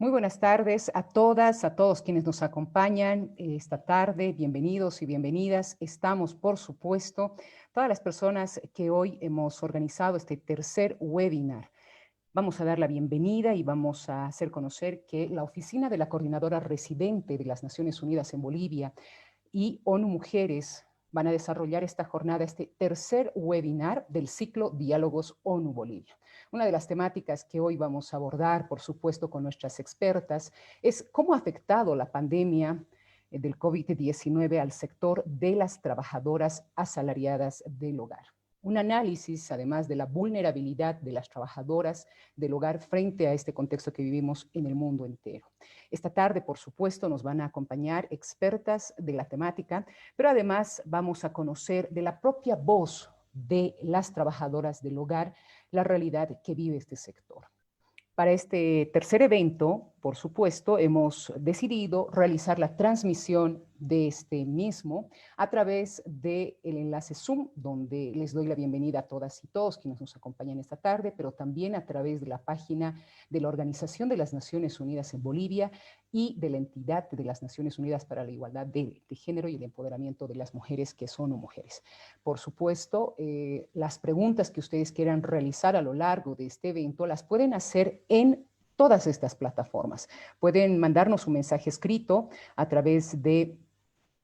Muy buenas tardes a todas, a todos quienes nos acompañan esta tarde. Bienvenidos y bienvenidas. Estamos, por supuesto, todas las personas que hoy hemos organizado este tercer webinar. Vamos a dar la bienvenida y vamos a hacer conocer que la Oficina de la Coordinadora Residente de las Naciones Unidas en Bolivia y ONU Mujeres van a desarrollar esta jornada, este tercer webinar del ciclo Diálogos ONU Bolivia. Una de las temáticas que hoy vamos a abordar, por supuesto, con nuestras expertas, es cómo ha afectado la pandemia del COVID-19 al sector de las trabajadoras asalariadas del hogar. Un análisis, además, de la vulnerabilidad de las trabajadoras del hogar frente a este contexto que vivimos en el mundo entero. Esta tarde, por supuesto, nos van a acompañar expertas de la temática, pero además vamos a conocer de la propia voz de las trabajadoras del hogar la realidad que vive este sector. Para este tercer evento, por supuesto, hemos decidido realizar la transmisión de este mismo a través del enlace Zoom, donde les doy la bienvenida a todas y todos quienes nos acompañan esta tarde, pero también a través de la página de la Organización de las Naciones Unidas en Bolivia y de la entidad de las Naciones Unidas para la Igualdad de Género y el Empoderamiento de las Mujeres, que son mujeres. Por supuesto, las preguntas que ustedes quieran realizar a lo largo de este evento las pueden hacer en todas estas plataformas. Pueden mandarnos un mensaje escrito a través de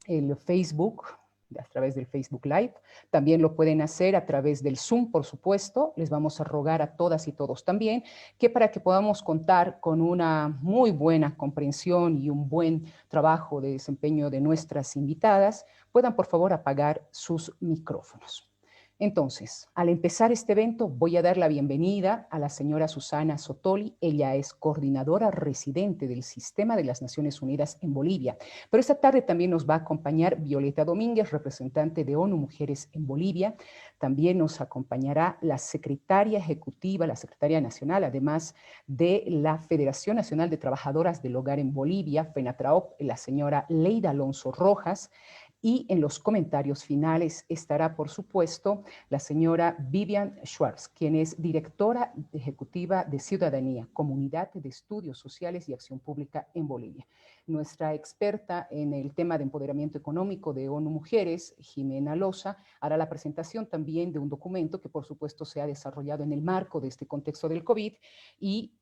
el Facebook, a través del Facebook Live. También lo pueden hacer a través del Zoom, por supuesto. Les vamos a rogar a todas y todos también que para que podamos contar con una muy buena comprensión y un buen trabajo de desempeño de nuestras invitadas, puedan por favor apagar sus micrófonos. Entonces, al empezar este evento, voy a dar la bienvenida a la señora Susana Sotoli. Ella es coordinadora residente del Sistema de las Naciones Unidas en Bolivia. Pero esta tarde también nos va a acompañar Violeta Domínguez, representante de ONU Mujeres en Bolivia. También nos acompañará la secretaria ejecutiva, la secretaria nacional, además de la Federación Nacional de Trabajadoras del Hogar en Bolivia, FENATRAOP, la señora Leida Alonso Rojas. Y en los comentarios finales estará, por supuesto, la señora Vivian Schwartz, quien es directora ejecutiva de Ciudadanía, Comunidad de Estudios Sociales y Acción Pública en Bolivia. Nuestra experta en el tema de empoderamiento económico de ONU Mujeres, Jimena Loza, hará la presentación también de un documento que, por supuesto, se ha desarrollado en el marco de este contexto del COVID y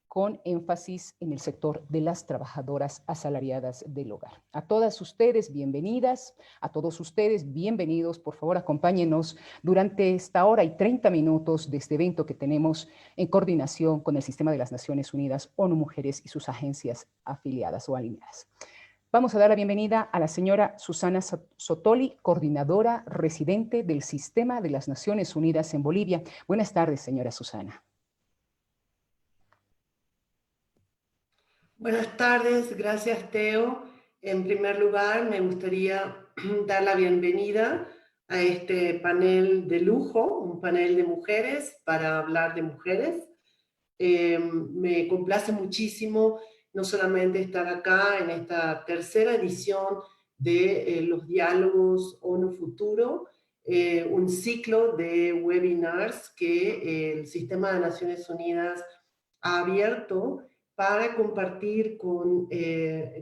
con énfasis en el sector de las trabajadoras asalariadas del hogar. A todas ustedes, bienvenidas. A todos ustedes, bienvenidos. Por favor, acompáñenos durante esta hora y 30 minutos de este evento que tenemos en coordinación con el Sistema de las Naciones Unidas, ONU Mujeres y sus agencias afiliadas o alineadas. Vamos a dar la bienvenida a la señora Susana Sotoli, coordinadora residente del Sistema de las Naciones Unidas en Bolivia. Buenas tardes, señora Susana. Buenas tardes, gracias Teo. En primer lugar, me gustaría dar la bienvenida a este panel de lujo, un panel de mujeres para hablar de mujeres. Me complace muchísimo no solamente estar acá en esta tercera edición de los diálogos ONU Futuro, un ciclo de webinars que el Sistema de Naciones Unidas ha abierto para compartir con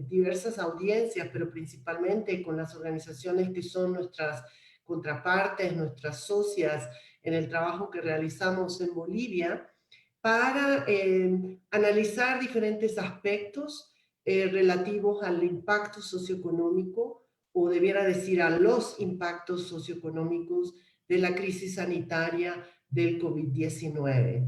diversas audiencias, pero principalmente con las organizaciones que son nuestras contrapartes, nuestras socias en el trabajo que realizamos en Bolivia, para analizar diferentes aspectos relativos al impacto socioeconómico, o debiera decir a los impactos socioeconómicos de la crisis sanitaria del COVID-19.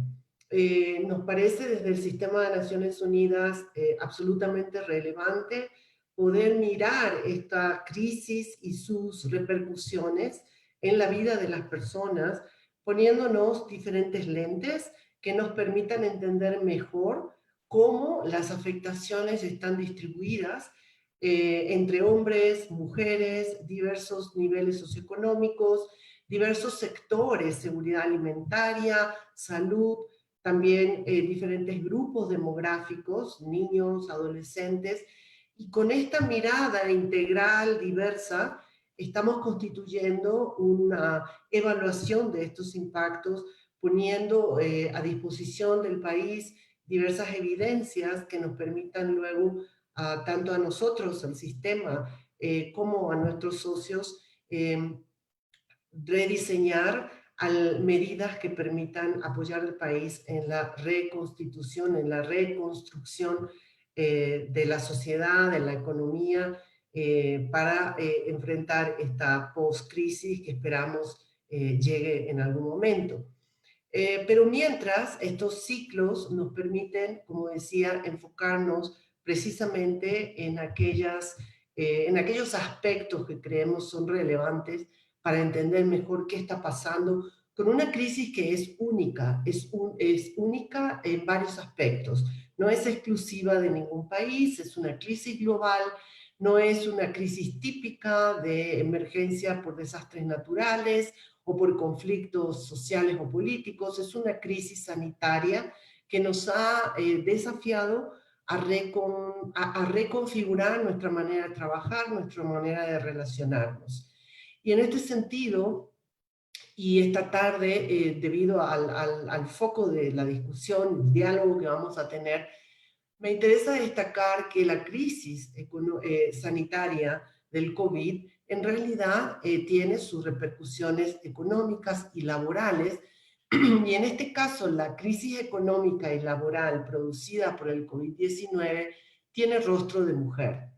Nos parece desde el Sistema de Naciones Unidas absolutamente relevante poder mirar esta crisis y sus repercusiones en la vida de las personas, poniéndonos diferentes lentes que nos permitan entender mejor cómo las afectaciones están distribuidas entre hombres, mujeres, diversos niveles socioeconómicos, diversos sectores, seguridad alimentaria, salud, también diferentes grupos demográficos, niños, adolescentes, y con esta mirada integral, diversa, estamos constituyendo una evaluación de estos impactos, poniendo a disposición del país diversas evidencias que nos permitan luego, tanto a nosotros, al sistema, como a nuestros socios, rediseñar medidas que permitan apoyar al país en la reconstitución, en la reconstrucción de la sociedad, de la economía, para enfrentar esta post-crisis que esperamos llegue en algún momento. Pero mientras, estos ciclos nos permiten, como decía, enfocarnos precisamente en aquellos aspectos que creemos son relevantes para entender mejor qué está pasando con una crisis que es única, es única en varios aspectos. No es exclusiva de ningún país, es una crisis global, no es una crisis típica de emergencia por desastres naturales o por conflictos sociales o políticos, es una crisis sanitaria que nos ha desafiado a reconfigurar nuestra manera de trabajar, nuestra manera de relacionarnos. Y en este sentido, y esta tarde, debido al foco de la discusión, el diálogo que vamos a tener, me interesa destacar que la crisis sanitaria del COVID en realidad tiene sus repercusiones económicas y laborales, y en este caso la crisis económica y laboral producida por el COVID-19 tiene rostro de mujer.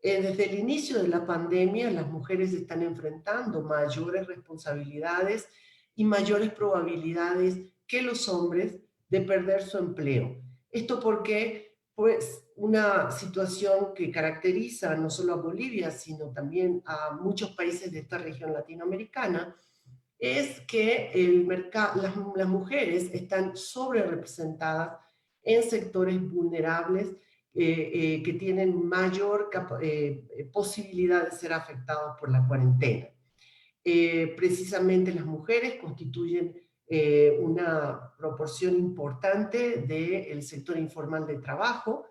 Desde el inicio de la pandemia, las mujeres están enfrentando mayores responsabilidades y mayores probabilidades que los hombres de perder su empleo. Esto porque, pues, una situación que caracteriza no solo a Bolivia, sino también a muchos países de esta región latinoamericana, es que las mujeres están sobre representadas en sectores vulnerables que tienen mayor posibilidad de ser afectados por la cuarentena. Precisamente las mujeres constituyen una proporción importante del sector informal de trabajo.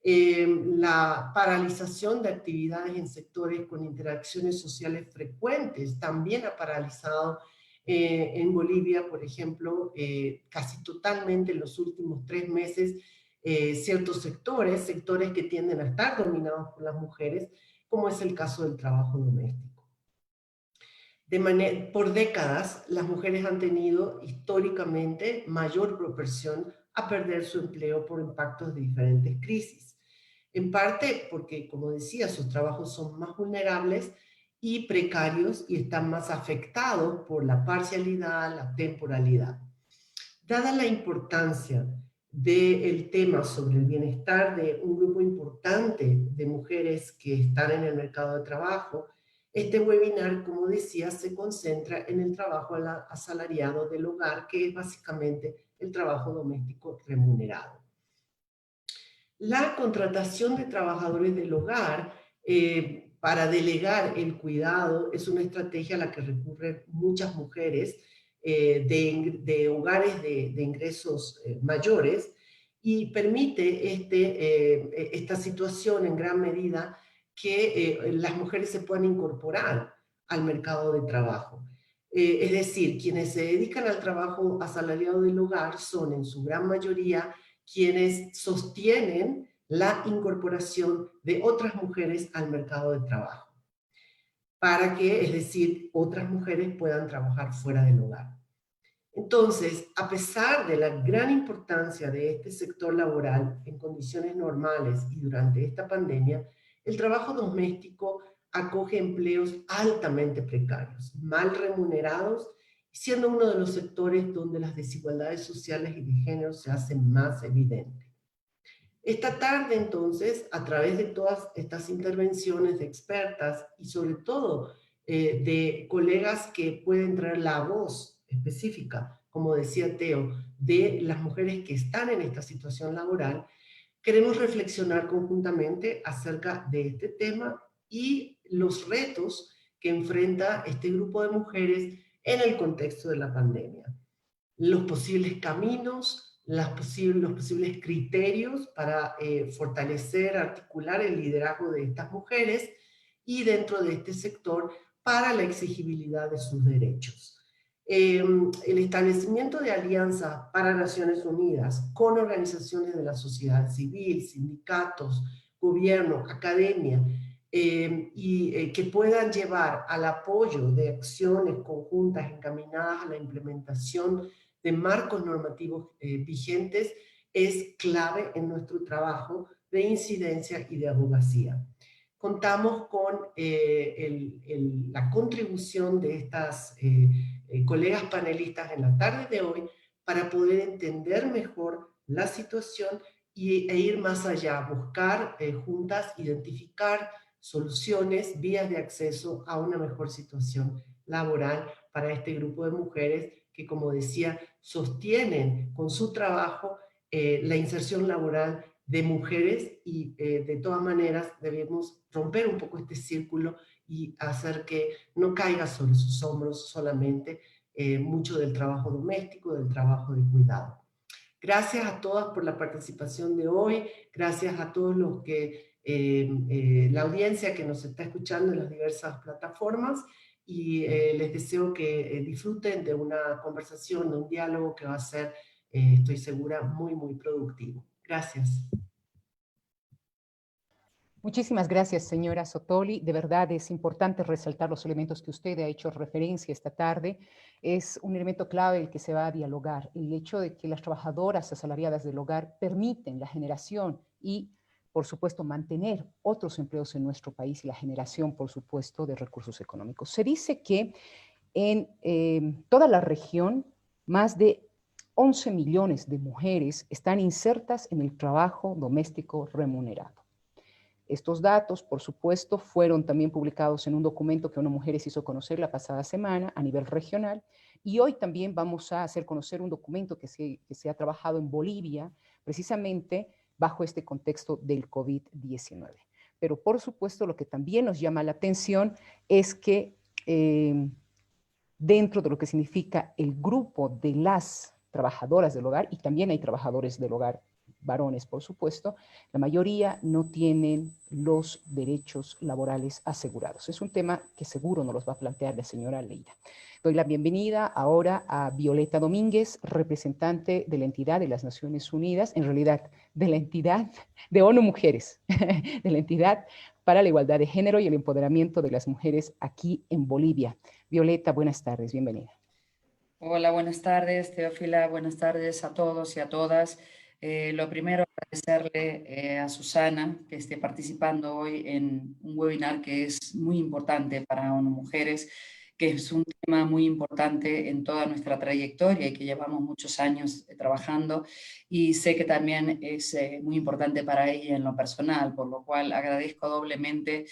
La paralización de actividades en sectores con interacciones sociales frecuentes también ha paralizado en Bolivia, por ejemplo, casi totalmente en los últimos 3 meses, ciertos sectores que tienden a estar dominados por las mujeres, como es el caso del trabajo doméstico. Por décadas, las mujeres han tenido históricamente mayor propensión a perder su empleo por impactos de diferentes crisis. En parte porque, como decía, sus trabajos son más vulnerables y precarios y están más afectados por la parcialidad, la temporalidad. Dada la importancia del tema sobre el bienestar de un grupo importante de mujeres que están en el mercado de trabajo, este webinar, como decía, se concentra en el trabajo asalariado del hogar, que es básicamente el trabajo doméstico remunerado. La contratación de trabajadores del hogar para delegar el cuidado es una estrategia a la que recurren muchas mujeres de hogares de ingresos mayores, y permite esta situación en gran medida que las mujeres se puedan incorporar al mercado de trabajo. Es decir, quienes se dedican al trabajo asalariado del hogar son en su gran mayoría quienes sostienen la incorporación de otras mujeres al mercado de trabajo, para que, es decir, otras mujeres puedan trabajar fuera del hogar. Entonces, a pesar de la gran importancia de este sector laboral en condiciones normales y durante esta pandemia, el trabajo doméstico acoge empleos altamente precarios, mal remunerados, siendo uno de los sectores donde las desigualdades sociales y de género se hacen más evidentes. Esta tarde, entonces, a través de todas estas intervenciones de expertas y sobre todo de colegas que pueden traer la voz específica, como decía Teo, de las mujeres que están en esta situación laboral, queremos reflexionar conjuntamente acerca de este tema y los retos que enfrenta este grupo de mujeres en el contexto de la pandemia. Los posibles caminos, los posibles criterios para fortalecer, articular el liderazgo de estas mujeres y dentro de este sector para la exigibilidad de sus derechos. el establecimiento de alianzas para Naciones Unidas con organizaciones de la sociedad civil, sindicatos, gobierno, academia, que puedan llevar al apoyo de acciones conjuntas encaminadas a la implementación de marcos normativos vigentes, es clave en nuestro trabajo de incidencia y de abogacía. Contamos con la contribución de estas colegas panelistas en la tarde de hoy para poder entender mejor la situación e ir más allá, buscar juntas, identificar soluciones, vías de acceso a una mejor situación laboral para este grupo de mujeres que, como decía, sostienen con su trabajo la inserción laboral de mujeres y de todas maneras debemos romper un poco este círculo y hacer que no caiga sobre sus hombros solamente mucho del trabajo doméstico, del trabajo de cuidado. Gracias a todas por la participación de hoy, gracias a todos los que, la audiencia que nos está escuchando en las diversas plataformas y les deseo que disfruten de una conversación, de un diálogo que va a ser, estoy segura, muy, muy productivo. Gracias. Muchísimas gracias, señora Sotoli. De verdad es importante resaltar los elementos que usted ha hecho referencia esta tarde. Es un elemento clave el que se va a dialogar. El hecho de que las trabajadoras asalariadas del hogar permiten la generación y, por supuesto, mantener otros empleos en nuestro país y la generación, por supuesto, de recursos económicos. Se dice que en toda la región, más de 11 millones de mujeres están insertas en el trabajo doméstico remunerado. Estos datos, por supuesto, fueron también publicados en un documento que ONU Mujeres hizo conocer la pasada semana a nivel regional, y hoy también vamos a hacer conocer un documento que se ha trabajado en Bolivia, precisamente bajo este contexto del COVID-19. Pero, por supuesto, lo que también nos llama la atención es que dentro de lo que significa el grupo de las trabajadoras del hogar, y también hay trabajadores del hogar varones, por supuesto, la mayoría no tienen los derechos laborales asegurados. Es un tema que seguro nos los va a plantear la señora Leira. Doy la bienvenida ahora a Violeta Domínguez, representante de la entidad de las Naciones Unidas, en realidad de la entidad de ONU Mujeres, de la entidad para la igualdad de género y el empoderamiento de las mujeres aquí en Bolivia. Violeta, buenas tardes, bienvenida. Hola, buenas tardes, Teófila, buenas tardes a todos y a todas. Lo primero, agradecerle a Susana que esté participando hoy en un webinar que es muy importante para ONU Mujeres, que es un tema muy importante en toda nuestra trayectoria y que llevamos muchos años trabajando, y sé que también es muy importante para ella en lo personal, por lo cual agradezco doblemente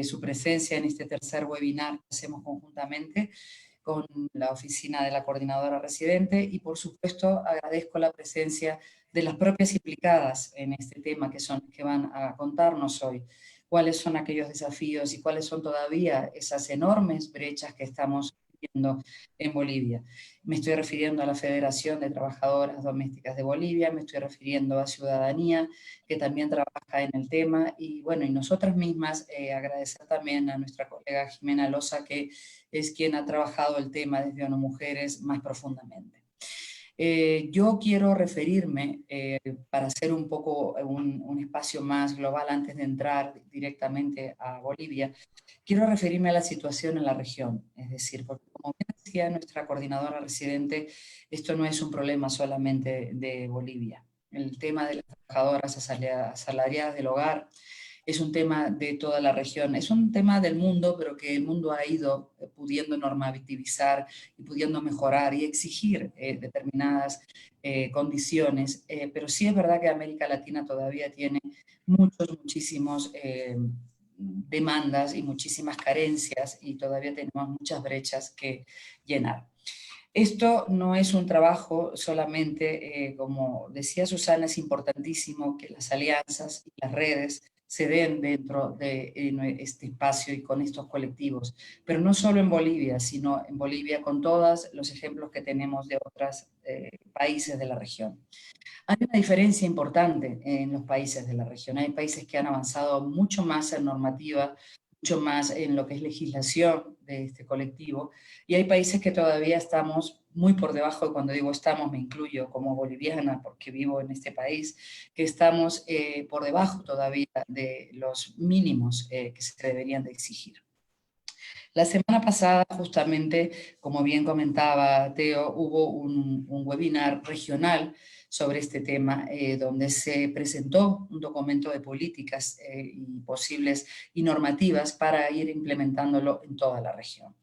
su presencia en este tercer webinar que hacemos conjuntamente con la oficina de la coordinadora residente, y por supuesto agradezco la presencia de las propias implicadas en este tema, que son que van a contarnos hoy cuáles son aquellos desafíos y cuáles son todavía esas enormes brechas que estamos viviendo en Bolivia. Me estoy refiriendo a la Federación de Trabajadoras Domésticas de Bolivia, me estoy refiriendo a Ciudadanía, que también trabaja en el tema, y bueno, y nosotras mismas agradecer también a nuestra colega Jimena Loza, que es quien ha trabajado el tema desde ONU Mujeres más profundamente. Yo quiero referirme, para hacer un poco un espacio más global antes de entrar directamente a Bolivia, quiero referirme a la situación en la región. Es decir, porque como bien decía nuestra coordinadora residente, esto no es un problema solamente de Bolivia. El tema de las trabajadoras asalariadas del hogar es un tema de toda la región, es un tema del mundo, pero que el mundo ha ido pudiendo normativizar y pudiendo mejorar y exigir determinadas condiciones, pero sí es verdad que América Latina todavía tiene muchísimos demandas y muchísimas carencias, y todavía tenemos muchas brechas que llenar. Esto no es un trabajo solamente, como decía Susana, es importantísimo que las alianzas y las redes se den dentro de este espacio y con estos colectivos, pero no solo en Bolivia, sino en Bolivia con todos los ejemplos que tenemos de otros países de la región. Hay una diferencia importante en los países de la región. Hay países que han avanzado mucho más en normativa, mucho más en lo que es legislación de este colectivo, y hay países que todavía estamos muy por debajo, y cuando digo estamos me incluyo como boliviana porque vivo en este país, que estamos por debajo todavía de los mínimos que se deberían de exigir. La semana pasada, justamente, como bien comentaba Teo, hubo un webinar regional sobre este tema, donde se presentó un documento de políticas y posibles y normativas para ir implementándolo en toda la región.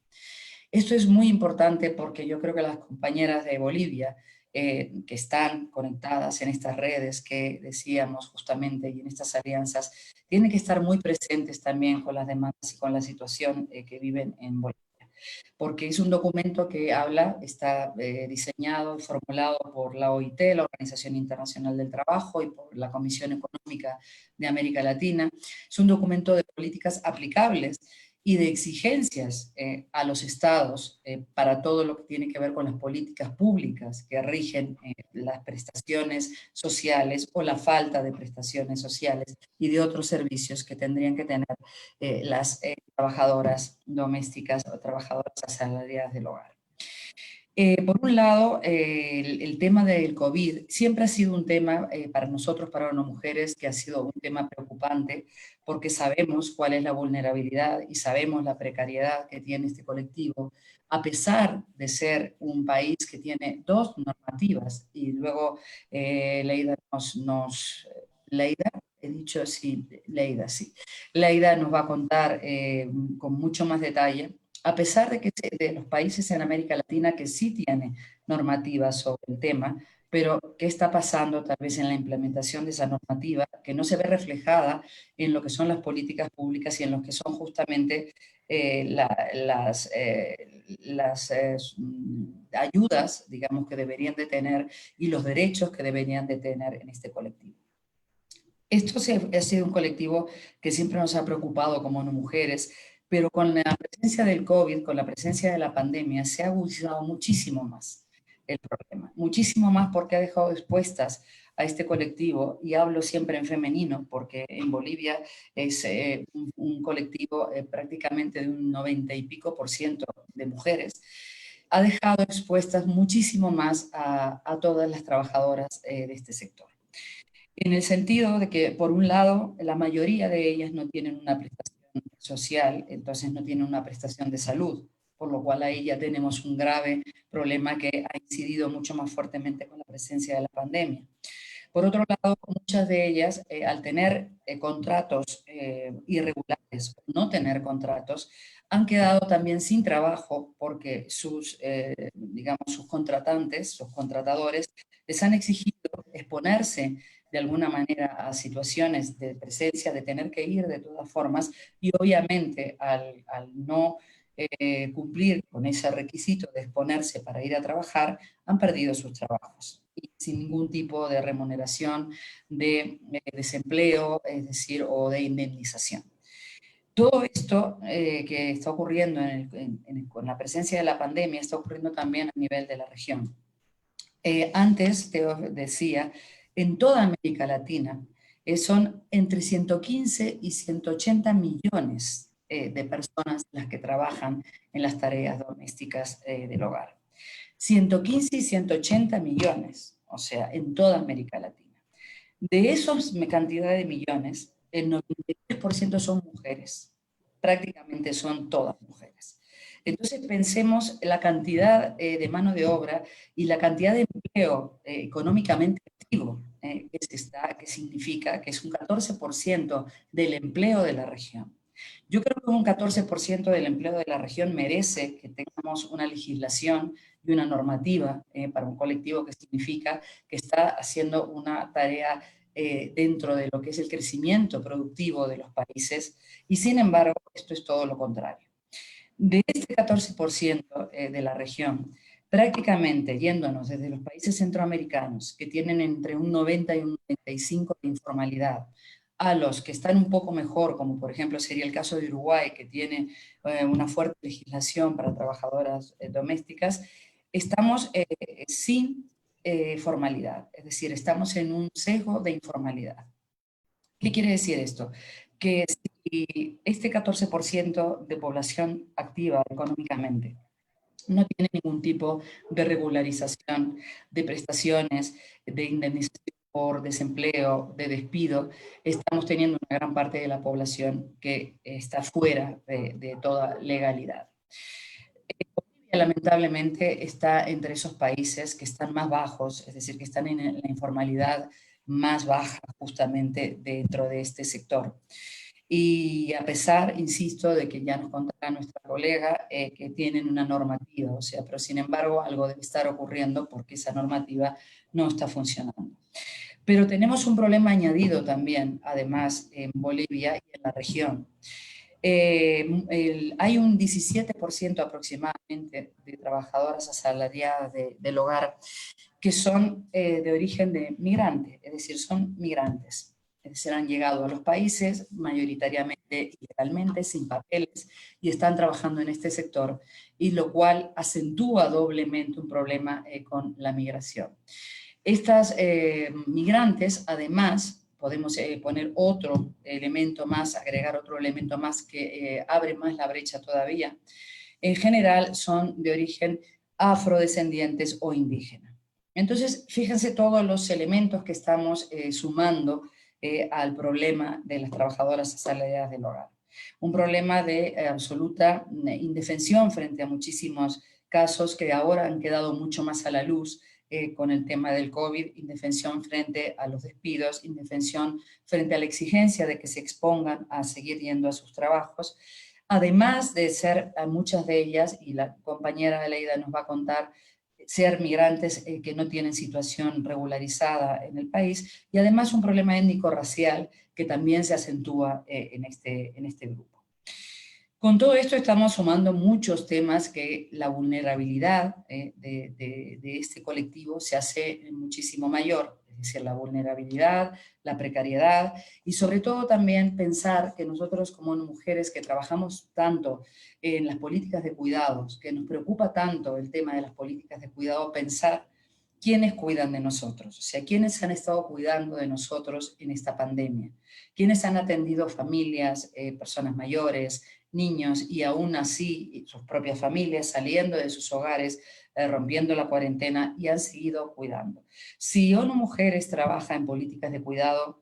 Esto es muy importante porque yo creo que las compañeras de Bolivia que están conectadas en estas redes que decíamos justamente y en estas alianzas, tienen que estar muy presentes también con las demandas y con la situación que viven en Bolivia. Porque es un documento que habla, está diseñado y formulado por la OIT, la Organización Internacional del Trabajo, y por la Comisión Económica de América Latina. Es un documento de políticas aplicables y de exigencias a los estados para todo lo que tiene que ver con las políticas públicas que rigen las prestaciones sociales o la falta de prestaciones sociales y de otros servicios que tendrían que tener las trabajadoras domésticas o trabajadoras asalariadas del hogar. Por un lado, el tema del COVID siempre ha sido un tema para nosotros, para las mujeres, que ha sido un tema preocupante, porque sabemos cuál es la vulnerabilidad y sabemos la precariedad que tiene este colectivo, a pesar de ser un país que tiene dos normativas. Y luego Leida Leida, he dicho sí, Leida, sí. Leida nos va a contar con mucho más detalle, a pesar de que de los países en América Latina que sí tiene normativas sobre el tema, pero ¿qué está pasando tal vez en la implementación de esa normativa que no se ve reflejada en lo que son las políticas públicas y en lo que son justamente las ayudas, digamos, que deberían de tener y los derechos que deberían de tener en este colectivo? Esto ha sido un colectivo que siempre nos ha preocupado como mujeres, pero con la presencia del COVID, con la presencia de la pandemia, se ha agudizado muchísimo más el problema. Muchísimo más porque ha dejado expuestas a este colectivo, y hablo siempre en femenino porque en Bolivia es un colectivo prácticamente de un 90 y pico % de mujeres, ha dejado expuestas muchísimo más a todas las trabajadoras de este sector. En el sentido de que, por un lado, la mayoría de ellas no tienen una prestación social, entonces no tienen una prestación de salud, por lo cual ahí ya tenemos un grave problema que ha incidido mucho más fuertemente con la presencia de la pandemia. Por otro lado, muchas de ellas, al tener contratos irregulares o no tener contratos, han quedado también sin trabajo porque digamos, sus contratantes, sus contratadores, les han exigido exponerse de alguna manera a situaciones de presencia, de tener que ir de todas formas, y obviamente al no cumplir con ese requisito de exponerse para ir a trabajar, han perdido sus trabajos, y sin ningún tipo de remuneración, de desempleo, es decir, o de indemnización. Todo esto que está ocurriendo con la presencia de la pandemia está ocurriendo también a nivel de la región. Antes te decía, en toda América Latina son entre 115 y 180 millones de personas las que trabajan en las tareas domésticas del hogar. 115 y 180 millones, o sea, en toda América Latina. De esos cantidad de millones, el 93% son mujeres, prácticamente son todas mujeres. Entonces pensemos la cantidad de mano de obra y la cantidad de empleo económicamente activo que significa que es un 14% del empleo de la región. Yo creo que un 14% del empleo de la región merece que tengamos una legislación y una normativa para un colectivo que significa que está haciendo una tarea dentro de lo que es el crecimiento productivo de los países, y sin embargo esto es todo lo contrario. De este 14% de la región, prácticamente yéndonos desde los países centroamericanos, que tienen entre un 90 y un 95 de informalidad, a los que están un poco mejor, como por ejemplo sería el caso de Uruguay, que tiene una fuerte legislación para trabajadoras domésticas, estamos sin formalidad, es decir, estamos en un sesgo de informalidad. ¿Qué quiere decir esto? Que si Y este 14% de población activa económicamente no tiene ningún tipo de regularización de prestaciones, de indemnización por desempleo, de despido. Estamos teniendo una gran parte de la población que está fuera de toda legalidad. Bolivia, lamentablemente, está entre esos países que están más bajos, es decir, que están en la informalidad más baja justamente dentro de este sector. Y a pesar, insisto, de que ya nos contará nuestra colega que tienen una normativa, o sea, pero sin embargo algo debe estar ocurriendo porque esa normativa no está funcionando. Pero tenemos un problema añadido también, además, en Bolivia y en la región. Hay un 17% aproximadamente de trabajadoras asalariadas del hogar que son de origen de migrante, es decir, son migrantes. Es decir, han llegado a los países mayoritariamente ilegalmente, sin papeles, y están trabajando en este sector, y lo cual acentúa doblemente un problema con la migración. Estas migrantes, además, podemos poner otro elemento más, agregar otro elemento más que abre más la brecha todavía. En general son de origen afrodescendientes o indígena. Entonces, fíjense todos los elementos que estamos sumando al problema de las trabajadoras asalariadas del hogar. Un problema de absoluta indefensión frente a muchísimos casos que ahora han quedado mucho más a la luz con el tema del COVID, indefensión frente a los despidos, indefensión frente a la exigencia de que se expongan a seguir yendo a sus trabajos, además de ser a muchas de ellas, y la compañera Aleida nos va a contar, ser migrantes que no tienen situación regularizada en el país, y además un problema étnico-racial que también se acentúa en este grupo. Con todo esto estamos sumando muchos temas que la vulnerabilidad de este colectivo se hace muchísimo mayor, es decir, la vulnerabilidad, la precariedad y sobre todo también pensar que nosotros como mujeres que trabajamos tanto en las políticas de cuidados, que nos preocupa tanto el tema de las políticas de cuidado, pensar quiénes cuidan de nosotros, o sea, quiénes han estado cuidando de nosotros en esta pandemia, quiénes han atendido familias, personas mayores, niños y aún así sus propias familias saliendo de sus hogares, rompiendo la cuarentena y han seguido cuidando. Si ONU Mujeres trabaja en políticas de cuidado,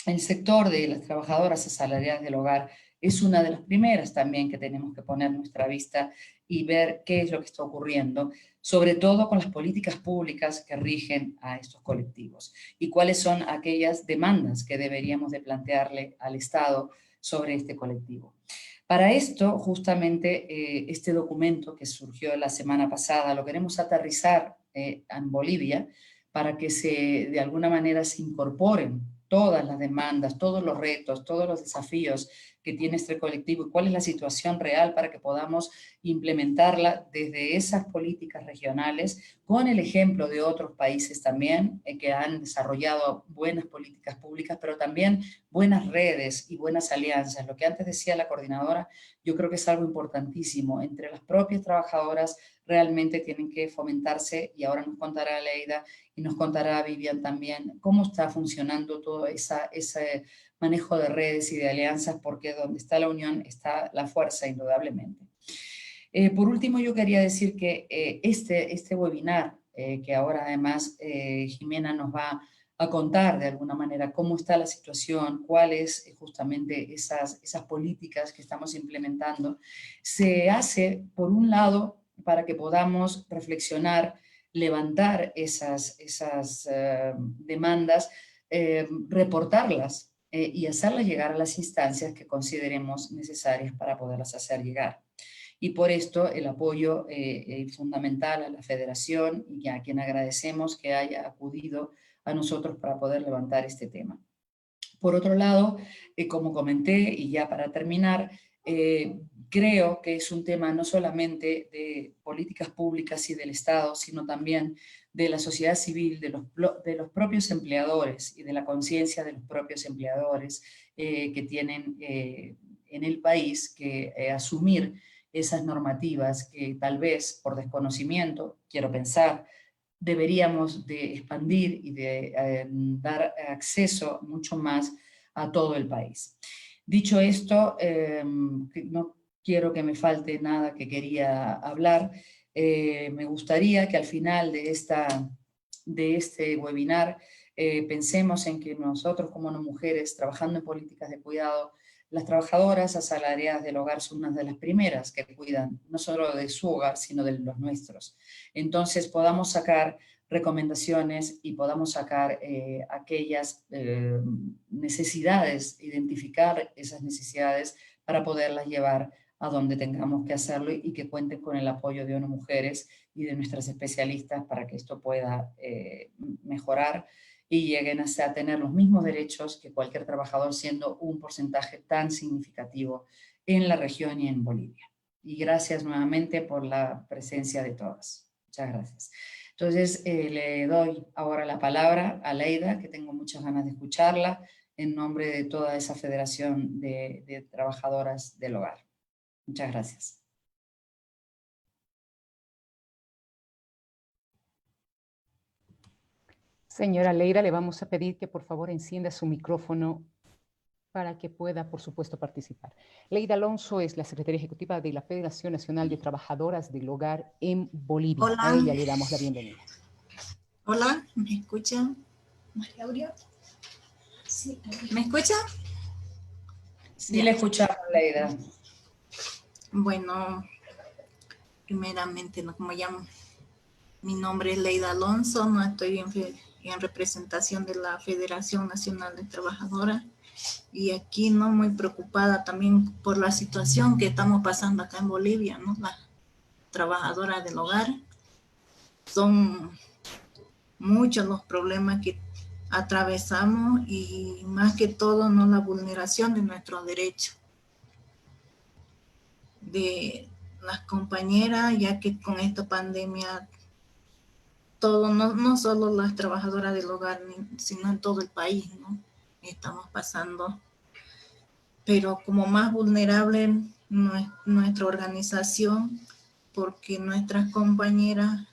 el sector de las trabajadoras asalariadas del hogar es una de las primeras también que tenemos que poner nuestra vista y ver qué es lo que está ocurriendo, sobre todo con las políticas públicas que rigen a estos colectivos y cuáles son aquellas demandas que deberíamos de plantearle al Estado sobre este colectivo. Para esto, justamente, este documento que surgió la semana pasada lo queremos aterrizar en Bolivia para que de alguna manera se incorporen todas las demandas, todos los retos, todos los desafíos que tiene este colectivo y cuál es la situación real para que podamos implementarla desde esas políticas regionales con el ejemplo de otros países también que han desarrollado buenas políticas públicas, pero también buenas redes y buenas alianzas. Lo que antes decía la coordinadora, yo creo que es algo importantísimo. Entre las propias trabajadoras realmente tienen que fomentarse y ahora nos contará Leida y nos contará Vivian también cómo está funcionando todo ese manejo de redes y de alianzas, porque donde está la unión está la fuerza, indudablemente. Por último, yo quería decir que este webinar, que ahora además Jimena nos va a contar de alguna manera cómo está la situación, cuáles justamente esas políticas que estamos implementando, se hace, por un lado, para que podamos reflexionar, levantar esas demandas, reportarlas y hacerlas llegar a las instancias que consideremos necesarias para poderlas hacer llegar. Y por esto el apoyo fundamental a la Federación y a quien agradecemos que haya acudido a nosotros para poder levantar este tema. Por otro lado, como comenté, y ya para terminar, creo que es un tema no solamente de políticas públicas y del Estado, sino también de la sociedad civil, de los propios empleadores y de la conciencia de los propios empleadores que tienen en el país que asumir esas normativas que tal vez por desconocimiento, quiero pensar, deberíamos de expandir y de dar acceso mucho más a todo el país. Dicho esto, no quiero que me falte nada que quería hablar. Me gustaría que al final de este webinar pensemos en que nosotros como mujeres trabajando en políticas de cuidado, las trabajadoras asalariadas del hogar son unas de las primeras que cuidan, no solo de su hogar, sino de los nuestros. Entonces podamos sacar recomendaciones y podamos sacar aquellas necesidades, identificar esas necesidades para poderlas llevar a donde tengamos que hacerlo y que cuenten con el apoyo de ONU Mujeres y de nuestras especialistas para que esto pueda mejorar y lleguen a tener los mismos derechos que cualquier trabajador, siendo un porcentaje tan significativo en la región y en Bolivia. Y gracias nuevamente por la presencia de todas. Muchas gracias. Entonces, le doy ahora la palabra a Leida, que tengo muchas ganas de escucharla, en nombre de toda esa Federación de Trabajadoras del Hogar. Muchas gracias. Señora Leida, le vamos a pedir que por favor encienda su micrófono para que pueda, por supuesto, participar. Leida Alonso es la secretaria ejecutiva de la Federación Nacional de Trabajadoras del Hogar en Bolivia. Hola. A ella le damos la bienvenida. Hola, ¿me escuchan? María Aurea. Sí. ¿Me escuchan? Sí, le escuchamos, Leida. Bueno, primeramente, ¿no? Como llamo, mi nombre es Leida Alonso, no estoy en representación de la Federación Nacional de Trabajadoras y aquí no muy preocupada también por la situación que estamos pasando acá en Bolivia, ¿no? Las trabajadoras del hogar, son muchos los problemas que atravesamos y más que todo no la vulneración de nuestros derechos de las compañeras, ya que con esta pandemia todo, no solo las trabajadoras del hogar, sino en todo el país, ¿no? Estamos pasando, pero como más vulnerable nuestra organización, porque nuestras compañeras,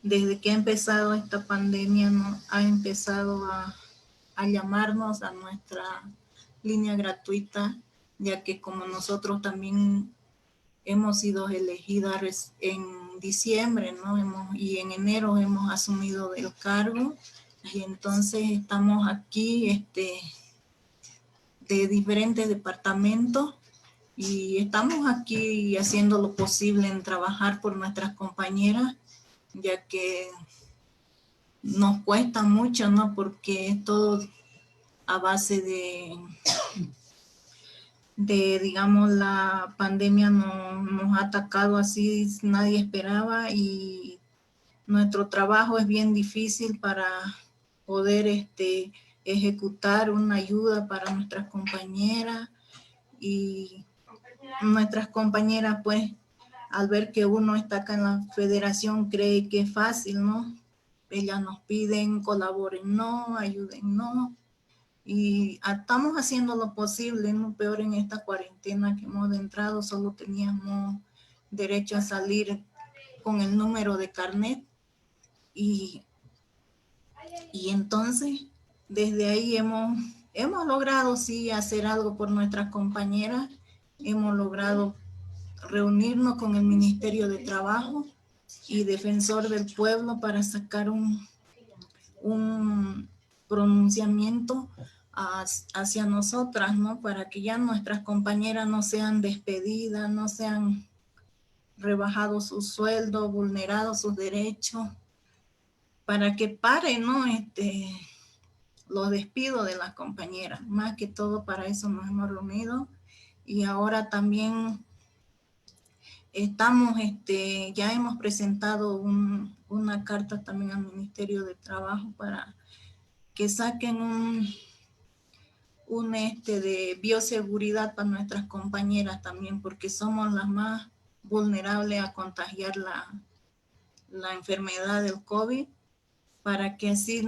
desde que ha empezado esta pandemia, ¿no? Ha empezado a llamarnos a nuestra línea gratuita, ya que como nosotros también hemos sido elegidas en diciembre, ¿no? Y en enero hemos asumido el cargo, y entonces estamos aquí de diferentes departamentos y estamos aquí haciendo lo posible en trabajar por nuestras compañeras, ya que nos cuesta mucho, ¿no? Porque es todo a base digamos, la pandemia nos ha atacado así, nadie esperaba, y nuestro trabajo es bien difícil para poder ejecutar una ayuda para nuestras compañeras, y nuestras compañeras, pues, al ver que uno está acá en la federación, cree que es fácil, ¿no? Ellas nos piden, colaboren, no, ayuden, no. Y estamos haciendo lo posible, ¿no? Peor en esta cuarentena que hemos entrado, solo teníamos derecho a salir con el número de carnet. Y entonces, desde ahí hemos logrado, sí, hacer algo por nuestras compañeras. Hemos logrado reunirnos con el Ministerio de Trabajo y Defensor del Pueblo para sacar un pronunciamiento hacia nosotras, ¿no? Para que ya nuestras compañeras no sean despedidas, no sean rebajados sus sueldos, vulnerados sus derechos, para que pare, ¿no? Los despidos de las compañeras. Más que todo para eso nos hemos reunido, y ahora también estamos, ya hemos presentado una carta también al Ministerio de Trabajo para que saquen un de bioseguridad para nuestras compañeras también, porque somos las más vulnerables a contagiar la enfermedad del COVID, para que así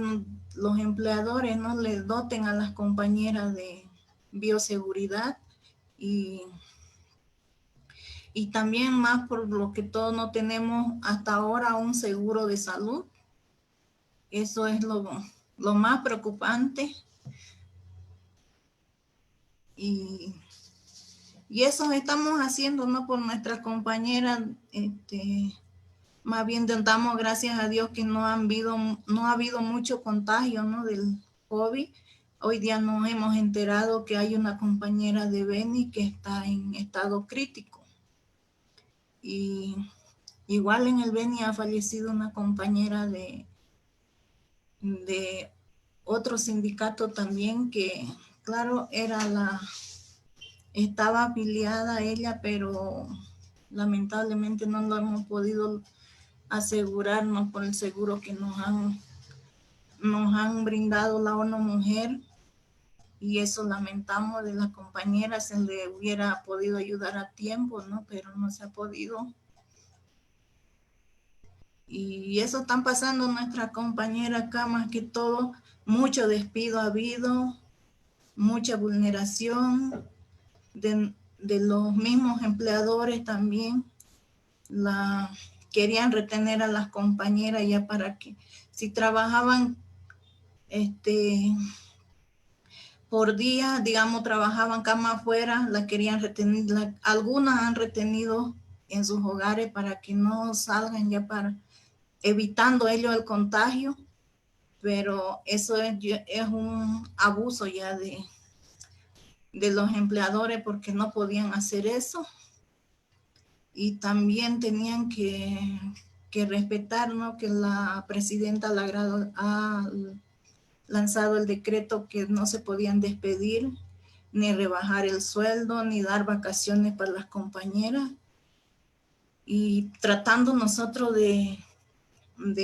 los empleadores no les doten a las compañeras de bioseguridad, y también más por lo que todos no tenemos hasta ahora un seguro de salud. Eso es lo más preocupante, Y eso estamos haciendo, ¿no? Por nuestras compañeras, más bien damos gracias a Dios que no ha habido mucho contagio, ¿no? Del COVID. Hoy día nos hemos enterado que hay una compañera de Beni que está en estado crítico. Y igual en el Beni ha fallecido una compañera de otro sindicato también que, claro, estaba afiliada a ella, pero lamentablemente no lo hemos podido asegurarnos por el seguro que nos han brindado la ONU Mujer, y eso lamentamos de la compañera. Se le hubiera podido ayudar a tiempo, ¿no? Pero no se ha podido. Y eso están pasando nuestras compañeras acá, más que todo, mucho despido ha habido, mucha vulneración de los mismos empleadores también. Querían retener a las compañeras ya para que si trabajaban por día, digamos, trabajaban cama afuera, la querían retener, algunas han retenido en sus hogares para que no salgan ya, evitando ellos el contagio, pero eso es un abuso ya de los empleadores, porque no podían hacer eso. Y también tenían que respetar, ¿no? Que la presidenta ha lanzado el decreto que no se podían despedir, ni rebajar el sueldo, ni dar vacaciones para las compañeras. Y tratando nosotros de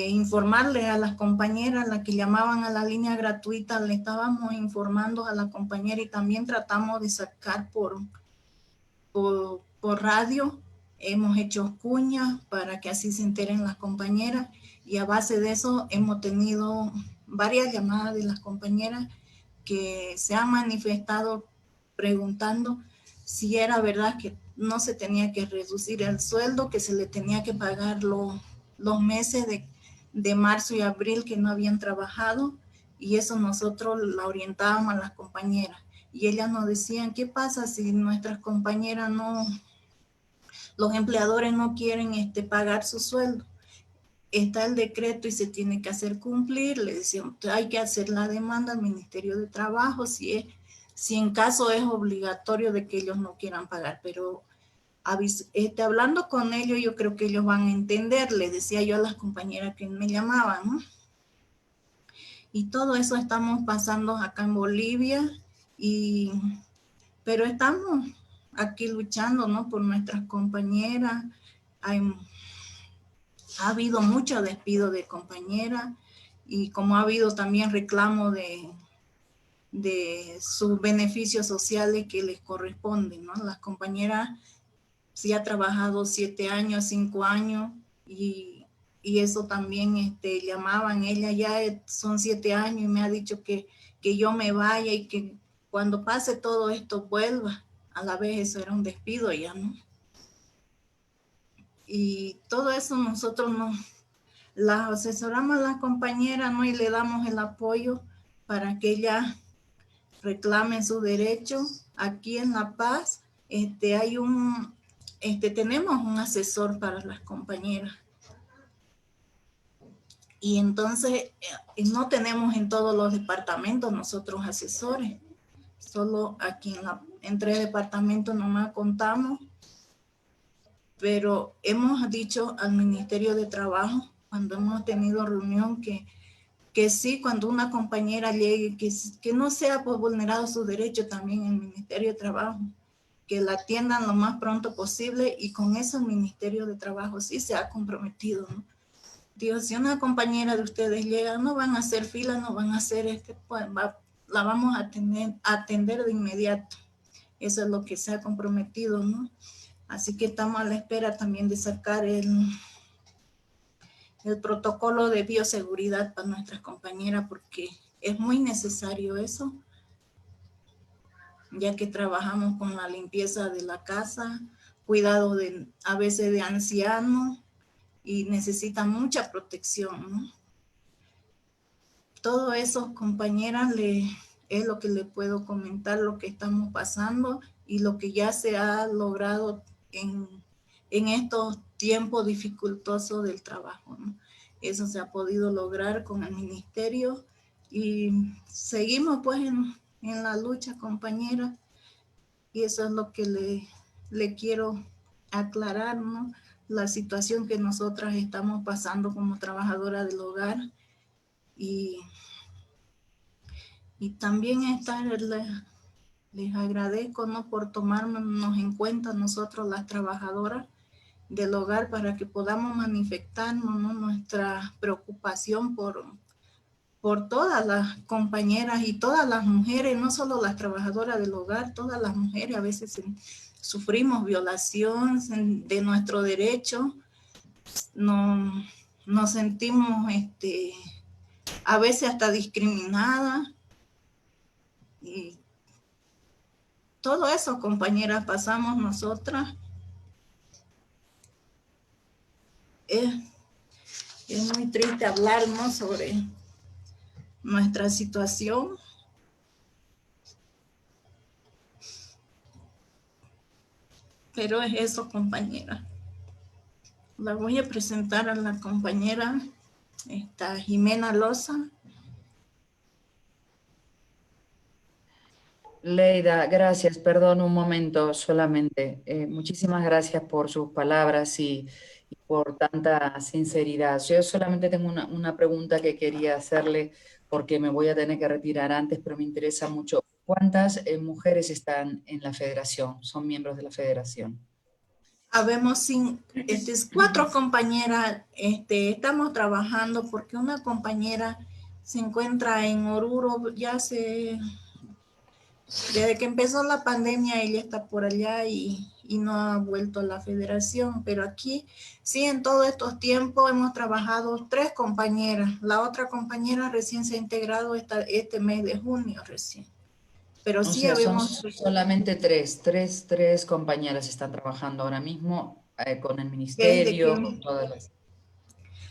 informarle a las compañeras, las que llamaban a la línea gratuita, le estábamos informando a la compañera, y también tratamos de sacar por radio. Hemos hecho cuñas para que así se enteren las compañeras, y a base de eso hemos tenido varias llamadas de las compañeras que se han manifestado preguntando si era verdad que no se tenía que reducir el sueldo, que se le tenía que pagar los meses de marzo y abril que no habían trabajado, y eso nosotros la orientábamos a las compañeras. Y ellas nos decían, ¿qué pasa si nuestras compañeras los empleadores no quieren pagar su sueldo? Está el decreto y se tiene que hacer cumplir. Le decíamos, hay que hacer la demanda al Ministerio de Trabajo si en caso es obligatorio de que ellos no quieran pagar. Pero hablando con ellos, yo creo que ellos van a entender, le decía yo a las compañeras que me llamaban, ¿no? Y todo eso estamos pasando acá en Bolivia, pero estamos aquí luchando, ¿no? Por nuestras compañeras. Ha habido mucho despido de compañeras, y como ha habido también reclamo de sus beneficios sociales que les corresponden, ¿no? Las compañeras sí ha trabajado 7 años, 5 años, y eso también llamaban, ella ya son 7 años y me ha dicho que yo me vaya y que cuando pase todo esto vuelva. A la vez eso era un despido ya, ¿no? Y todo eso nosotros las asesoramos a las compañeras, ¿no? Y le damos el apoyo para que ellas reclamen su derecho. Aquí en La Paz tenemos un asesor para las compañeras. Y entonces no tenemos en todos los departamentos nosotros asesores. Solo aquí en 3 departamentos nomás contamos. Pero hemos dicho al Ministerio de Trabajo, cuando hemos tenido reunión, que sí, cuando una compañera llegue, que no sea pues vulnerado su derecho también en el Ministerio de Trabajo, que la atiendan lo más pronto posible, y con eso el Ministerio de Trabajo sí se ha comprometido, ¿no? Dios, si una compañera de ustedes llega, no van a hacer fila, no van a hacer pues la vamos a atender de inmediato. Eso es lo que se ha comprometido, ¿no? Así que estamos a la espera también de sacar el protocolo de bioseguridad para nuestras compañeras, porque es muy necesario eso, ya que trabajamos con la limpieza de la casa, cuidado a veces de ancianos, y necesitan mucha protección, ¿no? Todo eso, compañeras, es lo que le puedo comentar, lo que estamos pasando y lo que ya se ha logrado en estos tiempos dificultosos del trabajo, ¿no? Eso se ha podido lograr con el ministerio y seguimos pues en la lucha, compañera, y eso es lo que le quiero aclarar, ¿no? La situación que nosotras estamos pasando como trabajadoras del hogar y también les agradezco, ¿no?, por tomarnos en cuenta nosotros las trabajadoras del hogar para que podamos manifestarnos, ¿no?, nuestra preocupación por todas las compañeras y todas las mujeres, no solo las trabajadoras del hogar, todas las mujeres a veces sufrimos violación de nuestro derecho, nos sentimos a veces hasta discriminadas y todo eso, compañeras, pasamos nosotras. Es muy triste hablar, ¿no?, sobre nuestra situación. Pero es eso, compañera. La voy a presentar a la compañera Jimena Loza. Leida, gracias. Perdón un momento solamente. Muchísimas gracias por sus palabras y por tanta sinceridad. Yo solamente tengo una pregunta que quería hacerle porque me voy a tener que retirar antes, pero me interesa mucho. ¿Cuántas mujeres están en la federación? ¿Son miembros de la federación? Habemos 4 compañeras, estamos trabajando porque una compañera se encuentra en Oruro, desde que empezó la pandemia ella está por allá y no ha vuelto a la federación, pero aquí sí, en todos estos tiempos hemos trabajado 3 compañeras. La otra compañera recién se ha integrado este mes de junio recién. Pero sí, Son solamente tres compañeras están trabajando ahora mismo con el ministerio, con todas las...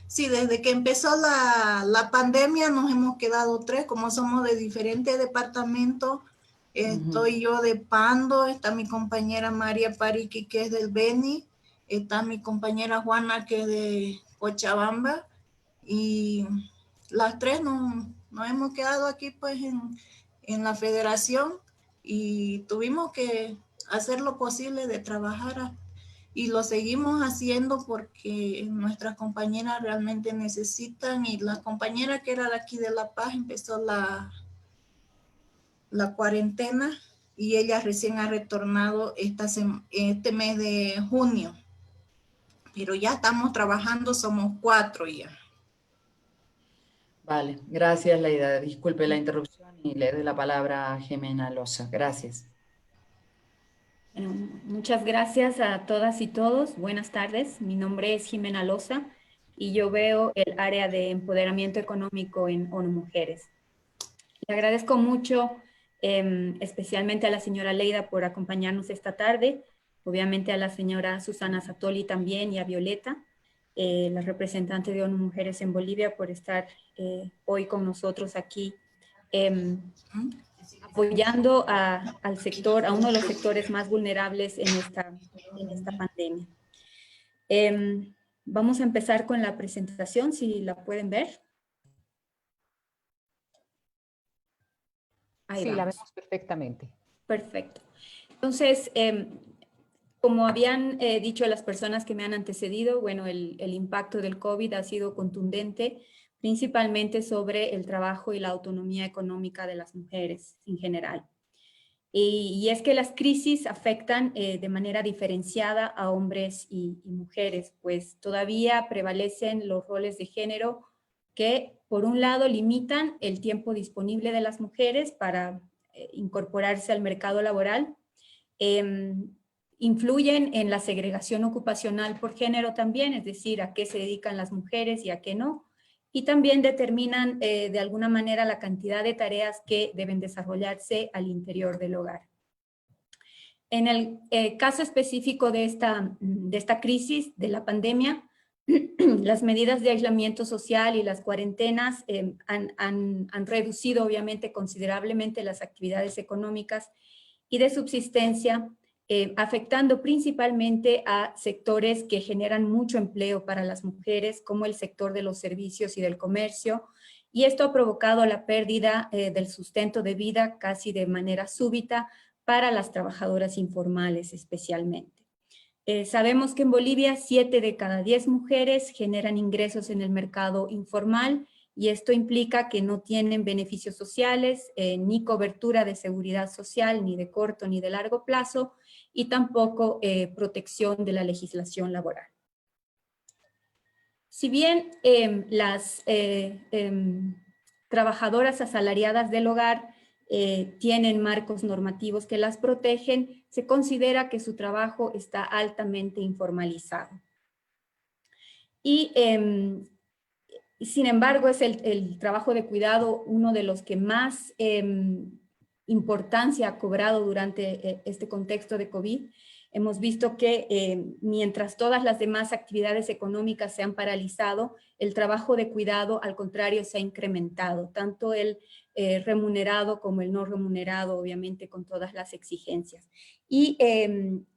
Sí, desde que empezó la pandemia nos hemos quedado 3, como somos de diferentes departamentos. Estoy yo de Pando, está mi compañera María Pariqui, que es del Beni, está mi compañera Juana, que es de Cochabamba, y las 3 nos hemos quedado aquí pues en la federación y tuvimos que hacer lo posible de trabajar y lo seguimos haciendo porque nuestras compañeras realmente necesitan, y la compañera que era de aquí de La Paz empezó la cuarentena y ella recién ha retornado este mes de junio, pero ya estamos trabajando, somos 4 ya. Vale, gracias Leida. Disculpe la interrupción y le doy la palabra a Jimena Loza. Gracias. Bueno, muchas gracias a todas y todos. Buenas tardes. Mi nombre es Jimena Loza y yo veo el área de empoderamiento económico en ONU Mujeres. Le agradezco mucho, especialmente a la señora Leida por acompañarnos esta tarde, obviamente a la señora Susana Satoli también y a Violeta, la representante de ONU Mujeres en Bolivia, por estar hoy con nosotros aquí apoyando al sector, a uno de los sectores más vulnerables en esta pandemia. Vamos a empezar con la presentación, si la pueden ver. Ahí sí, la vemos perfectamente. Perfecto. Entonces, como habían dicho las personas que me han antecedido, bueno, el impacto del COVID ha sido contundente, principalmente sobre el trabajo y la autonomía económica de las mujeres en general. Y es que las crisis afectan de manera diferenciada a hombres y mujeres, pues todavía prevalecen los roles de género que, por un lado, limitan el tiempo disponible de las mujeres para incorporarse al mercado laboral, influyen en la segregación ocupacional por género también, es decir, a qué se dedican las mujeres y a qué no, y también determinan de alguna manera la cantidad de tareas que deben desarrollarse al interior del hogar. En el caso específico de esta crisis, de la pandemia, las medidas de aislamiento social y las cuarentenas han reducido obviamente considerablemente las actividades económicas y de subsistencia, afectando principalmente a sectores que generan mucho empleo para las mujeres, como el sector de los servicios y del comercio, y esto ha provocado la pérdida del sustento de vida casi de manera súbita para las trabajadoras informales especialmente. Sabemos que en Bolivia 7 de cada 10 mujeres generan ingresos en el mercado informal y esto implica que no tienen beneficios sociales, ni cobertura de seguridad social, ni de corto ni de largo plazo, y tampoco protección de la legislación laboral. Si bien las trabajadoras asalariadas del hogar tienen marcos normativos que las protegen, se considera que su trabajo está altamente informalizado. Y sin embargo, es el trabajo de cuidado uno de los que más importancia ha cobrado durante este contexto de COVID. Hemos visto que mientras todas las demás actividades económicas se han paralizado, el trabajo de cuidado, al contrario, se ha incrementado, tanto el remunerado como el no remunerado, obviamente con todas las exigencias. Y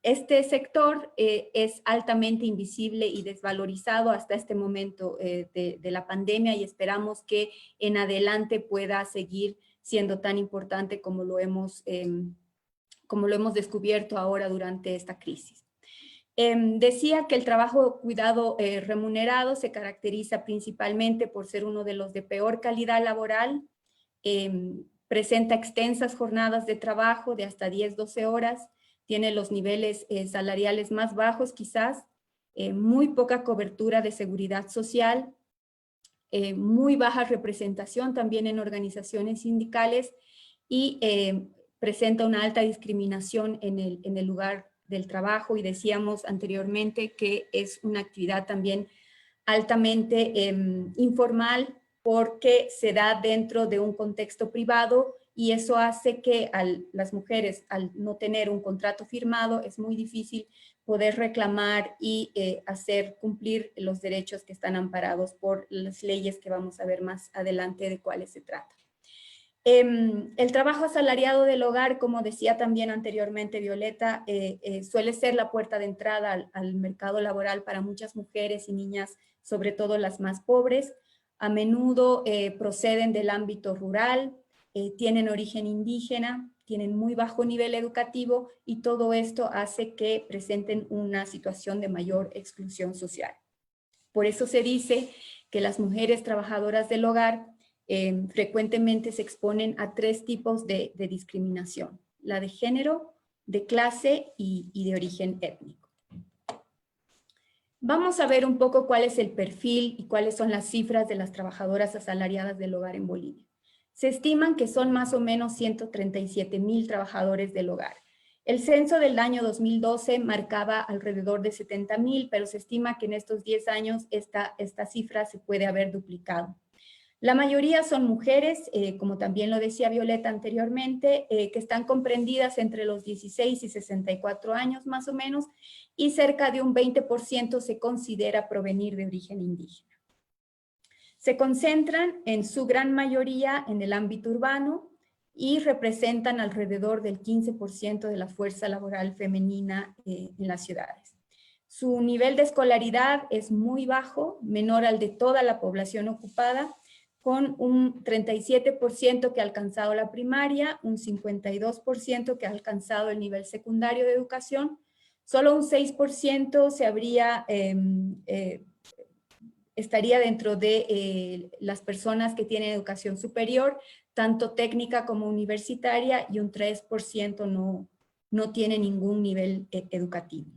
este sector es altamente invisible y desvalorizado hasta este momento de la pandemia, y esperamos que en adelante pueda seguir siendo tan importante como lo hemos descubierto ahora durante esta crisis. Decía que el trabajo cuidado remunerado se caracteriza principalmente por ser uno de los de peor calidad laboral, presenta extensas jornadas de trabajo de hasta 10-12 horas, tiene los niveles salariales más bajos quizás, muy poca cobertura de seguridad social, muy baja representación también en organizaciones sindicales y presenta una alta discriminación en el lugar del trabajo, y decíamos anteriormente que es una actividad también altamente informal porque se da dentro de un contexto privado, y eso hace que las mujeres, al no tener un contrato firmado, es muy difícil poder reclamar y hacer cumplir los derechos que están amparados por las leyes que vamos a ver más adelante de cuáles se trata. El trabajo asalariado del hogar, como decía también anteriormente Violeta, suele ser la puerta de entrada al mercado laboral para muchas mujeres y niñas, sobre todo las más pobres. A menudo proceden del ámbito rural, tienen origen indígena, tienen muy bajo nivel educativo, y todo esto hace que presenten una situación de mayor exclusión social. Por eso se dice que las mujeres trabajadoras del hogar frecuentemente se exponen a 3 tipos de discriminación: la de género, de clase y de origen étnico. Vamos a ver un poco cuál es el perfil y cuáles son las cifras de las trabajadoras asalariadas del hogar en Bolivia. Se estiman que son más o menos 137,000 trabajadores del hogar. El censo del año 2012 marcaba alrededor de 70,000, pero se estima que en estos 10 años esta cifra se puede haber duplicado. La mayoría son mujeres, como también lo decía Violeta anteriormente, que están comprendidas entre los 16 y 64 años más o menos, y cerca de un 20% se considera provenir de origen indígena. Se concentran en su gran mayoría en el ámbito urbano y representan alrededor del 15% de la fuerza laboral femenina en las ciudades. Su nivel de escolaridad es muy bajo, menor al de toda la población ocupada, con un 37% que ha alcanzado la primaria, un 52% que ha alcanzado el nivel secundario de educación, solo un 6% estaría dentro de las personas que tienen educación superior, tanto técnica como universitaria, y un 3% no tiene ningún nivel educativo.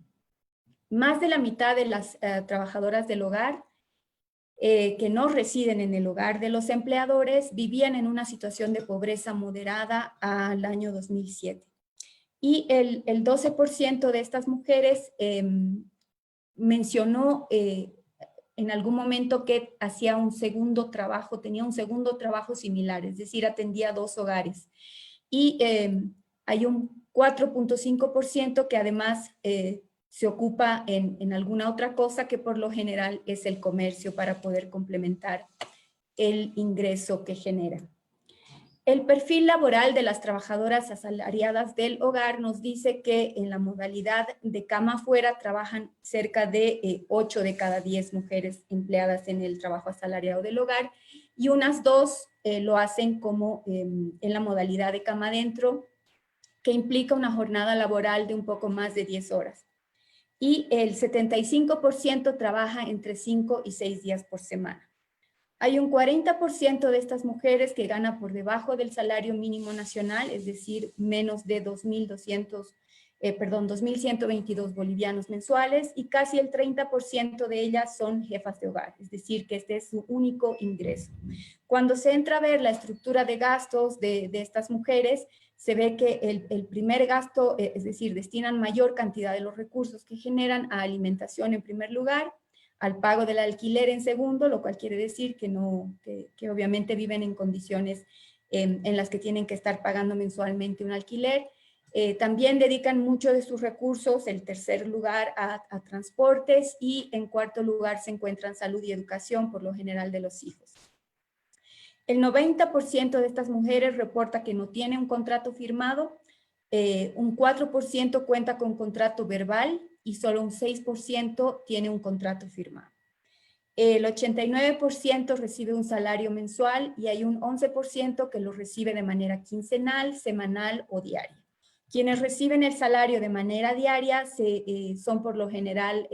Más de la mitad de las trabajadoras del hogar que no residen en el hogar de los empleadores vivían en una situación de pobreza moderada al año 2007. Y el 12% de estas mujeres mencionó en algún momento que hacía un segundo trabajo, tenía un segundo trabajo similar, es decir, atendía 2 hogares. Y hay un 4.5% que además se ocupa en alguna otra cosa que por lo general es el comercio para poder complementar el ingreso que genera. El perfil laboral de las trabajadoras asalariadas del hogar nos dice que en la modalidad de cama afuera trabajan cerca de 8 de cada 10 mujeres empleadas en el trabajo asalariado del hogar y unas 2 lo hacen como en la modalidad de cama adentro, que implica una jornada laboral de un poco más de 10 horas. Y el 75% trabaja entre 5 y 6 días por semana. Hay un 40% de estas mujeres que gana por debajo del salario mínimo nacional, es decir, menos de 2.122 bolivianos mensuales, y casi el 30% de ellas son jefas de hogar, es decir, que este es su único ingreso. Cuando se entra a ver la estructura de gastos de estas mujeres, se ve que el primer gasto, es decir, destinan mayor cantidad de los recursos que generan a alimentación en primer lugar, al pago del alquiler en segundo, lo cual quiere decir que obviamente viven en condiciones en las que tienen que estar pagando mensualmente un alquiler. También dedican mucho de sus recursos, en tercer lugar, a transportes, y en cuarto lugar se encuentran salud y educación, por lo general de los hijos. El 90% de estas mujeres reporta que no tiene un contrato firmado, un 4% cuenta con contrato verbal y solo un 6% tiene un contrato firmado. El 89% recibe un salario mensual y hay un 11% que lo recibe de manera quincenal, semanal o diaria. Quienes reciben el salario de manera diaria son por lo general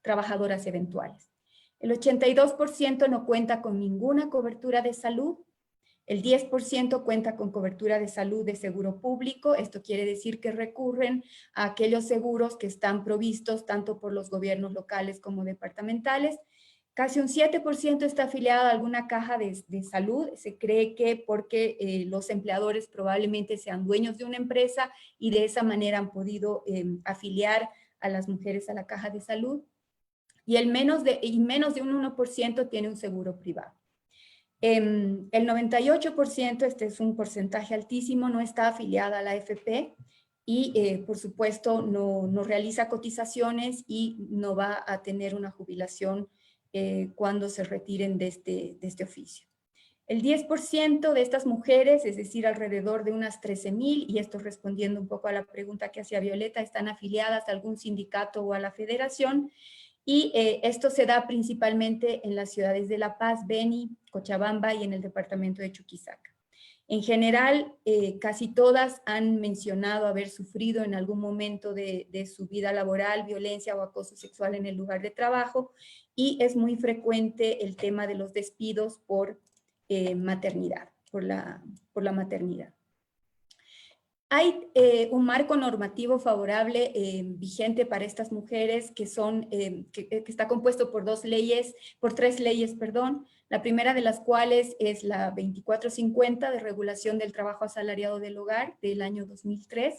trabajadoras eventuales. El 82% no cuenta con ninguna cobertura de salud. El 10% cuenta con cobertura de salud de seguro público. Esto quiere decir que recurren a aquellos seguros que están provistos tanto por los gobiernos locales como departamentales. Casi un 7% está afiliado a alguna caja de salud. Se cree que porque los empleadores probablemente sean dueños de una empresa y de esa manera han podido afiliar a las mujeres a la caja de salud. Y menos de un 1% tiene un seguro privado. El 98%, este es un porcentaje altísimo, no está afiliada a la AFP y por supuesto no realiza cotizaciones y no va a tener una jubilación cuando se retiren de este oficio. El 10% de estas mujeres, es decir, alrededor de unas 13.000, y esto respondiendo un poco a la pregunta que hacía Violeta, están afiliadas a algún sindicato o a la federación. Y esto se da principalmente en las ciudades de La Paz, Beni, Cochabamba y en el departamento de Chuquisaca. En general, casi todas han mencionado haber sufrido en algún momento de su vida laboral violencia o acoso sexual en el lugar de trabajo, y es muy frecuente el tema de los despidos por maternidad, por la maternidad. Hay un marco normativo favorable vigente para estas mujeres que está compuesto por tres leyes. La primera de las cuales es la 2450 de regulación del trabajo asalariado del hogar del año 2003,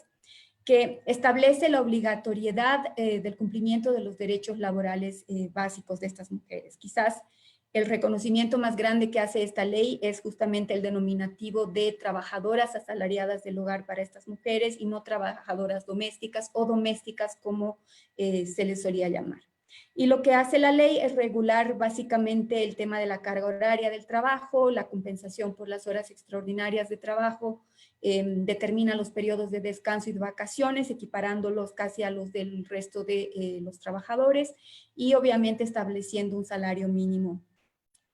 que establece la obligatoriedad del cumplimiento de los derechos laborales básicos de estas mujeres. Quizás el reconocimiento más grande que hace esta ley es justamente el denominativo de trabajadoras asalariadas del hogar para estas mujeres y no trabajadoras domésticas o domésticas como se les solía llamar. Y lo que hace la ley es regular básicamente el tema de la carga horaria del trabajo, la compensación por las horas extraordinarias de trabajo, determina los periodos de descanso y de vacaciones, equiparándolos casi a los del resto de los trabajadores, y obviamente estableciendo un salario mínimo.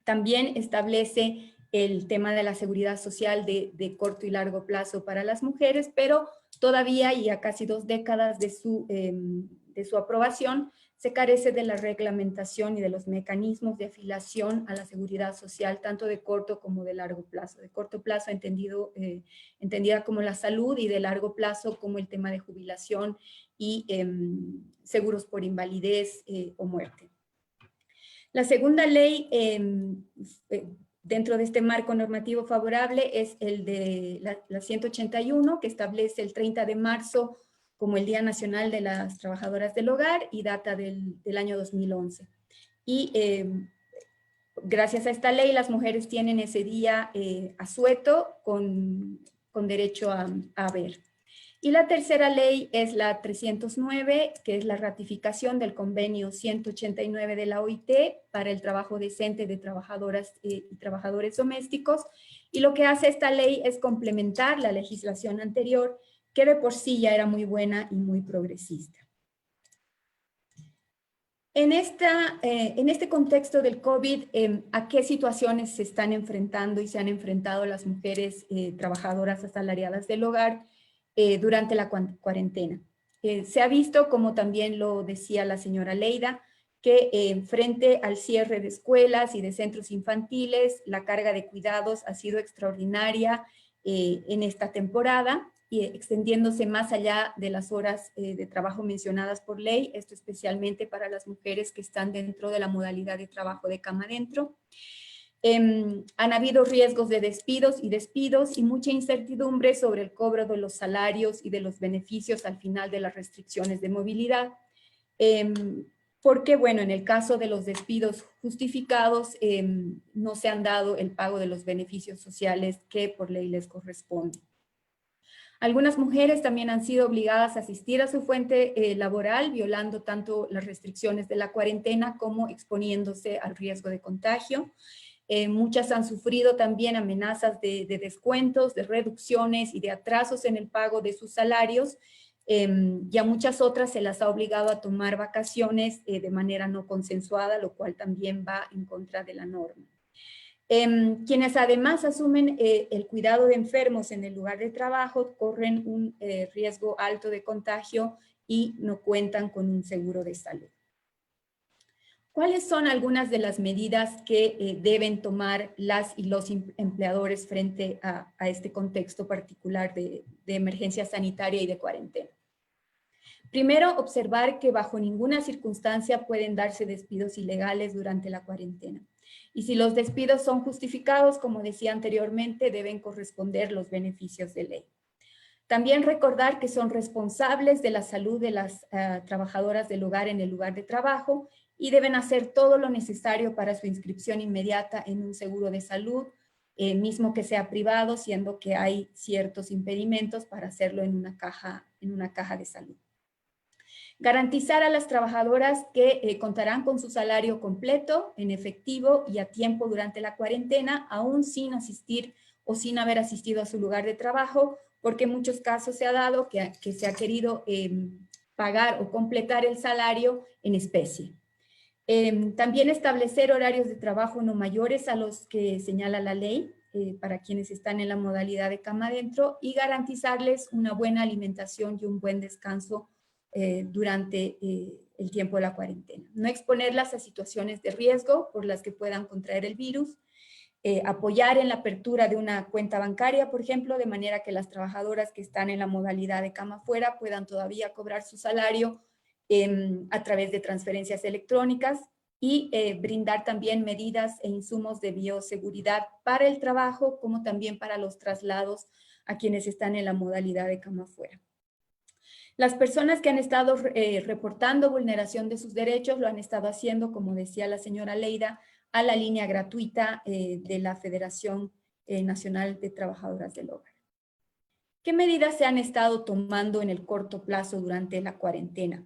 También establece el tema de la seguridad social de corto y largo plazo para las mujeres, pero todavía, y a casi 2 décadas de su aprobación, se carece de la reglamentación y de los mecanismos de afiliación a la seguridad social, tanto de corto como de largo plazo. De corto plazo entendida como la salud, y de largo plazo como el tema de jubilación y seguros por invalidez o muerte. La segunda ley dentro de este marco normativo favorable es el de la 181, que establece el 30 de marzo como el Día Nacional de las Trabajadoras del Hogar y data del año 2011. Y gracias a esta ley las mujeres tienen ese día asueto con derecho a haber. Y la tercera ley es la 309, que es la ratificación del convenio 189 de la OIT para el trabajo decente de trabajadoras y trabajadores domésticos. Y lo que hace esta ley es complementar la legislación anterior, que de por sí ya era muy buena y muy progresista. En este contexto del COVID, ¿a qué situaciones se están enfrentando y se han enfrentado las mujeres trabajadoras asalariadas del hogar durante la cuarentena? Se ha visto, como también lo decía la señora Leida, que frente al cierre de escuelas y de centros infantiles, la carga de cuidados ha sido extraordinaria en esta temporada, y extendiéndose más allá de las horas de trabajo mencionadas por ley, esto especialmente para las mujeres que están dentro de la modalidad de trabajo de cama adentro. Han habido riesgos de despidos y mucha incertidumbre sobre el cobro de los salarios y de los beneficios al final de las restricciones de movilidad. Porque, bueno, en el caso de los despidos justificados, no se han dado el pago de los beneficios sociales que por ley les corresponde. Algunas mujeres también han sido obligadas a asistir a su fuente laboral, violando tanto las restricciones de la cuarentena como exponiéndose al riesgo de contagio. Muchas han sufrido también amenazas de descuentos, de reducciones y de atrasos en el pago de sus salarios, y a muchas otras se las ha obligado a tomar vacaciones de manera no consensuada, lo cual también va en contra de la norma. Quienes además asumen el cuidado de enfermos en el lugar de trabajo corren un riesgo alto de contagio y no cuentan con un seguro de salud. ¿Cuáles son algunas de las medidas que deben tomar las y los empleadores frente a este contexto particular de emergencia sanitaria y de cuarentena? Primero, observar que bajo ninguna circunstancia pueden darse despidos ilegales durante la cuarentena. Y si los despidos son justificados, como decía anteriormente, deben corresponder los beneficios de ley. También recordar que son responsables de la salud de las trabajadoras del hogar en el lugar de trabajo y deben hacer todo lo necesario para su inscripción inmediata en un seguro de salud, mismo que sea privado, siendo que hay ciertos impedimentos para hacerlo en una caja de salud. Garantizar a las trabajadoras que contarán con su salario completo, en efectivo y a tiempo durante la cuarentena, aún sin asistir o sin haber asistido a su lugar de trabajo, porque en muchos casos se ha dado que se ha querido pagar o completar el salario en especie. También establecer horarios de trabajo no mayores a los que señala la ley para quienes están en la modalidad de cama adentro y garantizarles una buena alimentación y un buen descanso durante el tiempo de la cuarentena. No exponerlas a situaciones de riesgo por las que puedan contraer el virus. Apoyar en la apertura de una cuenta bancaria, por ejemplo, de manera que las trabajadoras que están en la modalidad de cama afuera puedan todavía cobrar su salario a través de transferencias electrónicas y brindar también medidas e insumos de bioseguridad para el trabajo, como también para los traslados a quienes están en la modalidad de cama afuera. Las personas que han estado reportando vulneración de sus derechos lo han estado haciendo, como decía la señora Leida, a la línea gratuita de la Federación Nacional de Trabajadoras del Hogar. ¿Qué medidas se han estado tomando en el corto plazo durante la cuarentena?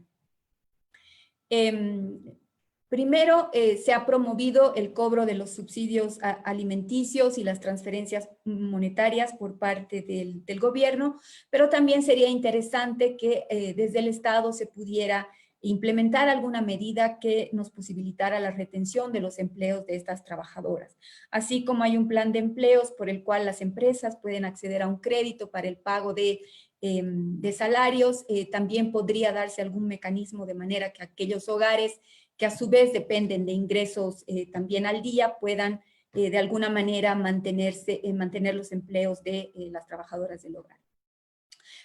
Primero, se ha promovido el cobro de los subsidios alimenticios y las transferencias monetarias por parte del gobierno, pero también sería interesante que desde el Estado se pudiera implementar alguna medida que nos posibilitara la retención de los empleos de estas trabajadoras. Así como hay un plan de empleos por el cual las empresas pueden acceder a un crédito para el pago de salarios, también podría darse algún mecanismo de manera que aquellos hogares que a su vez dependen de ingresos también al día, puedan de alguna manera mantener los empleos de las trabajadoras del hogar.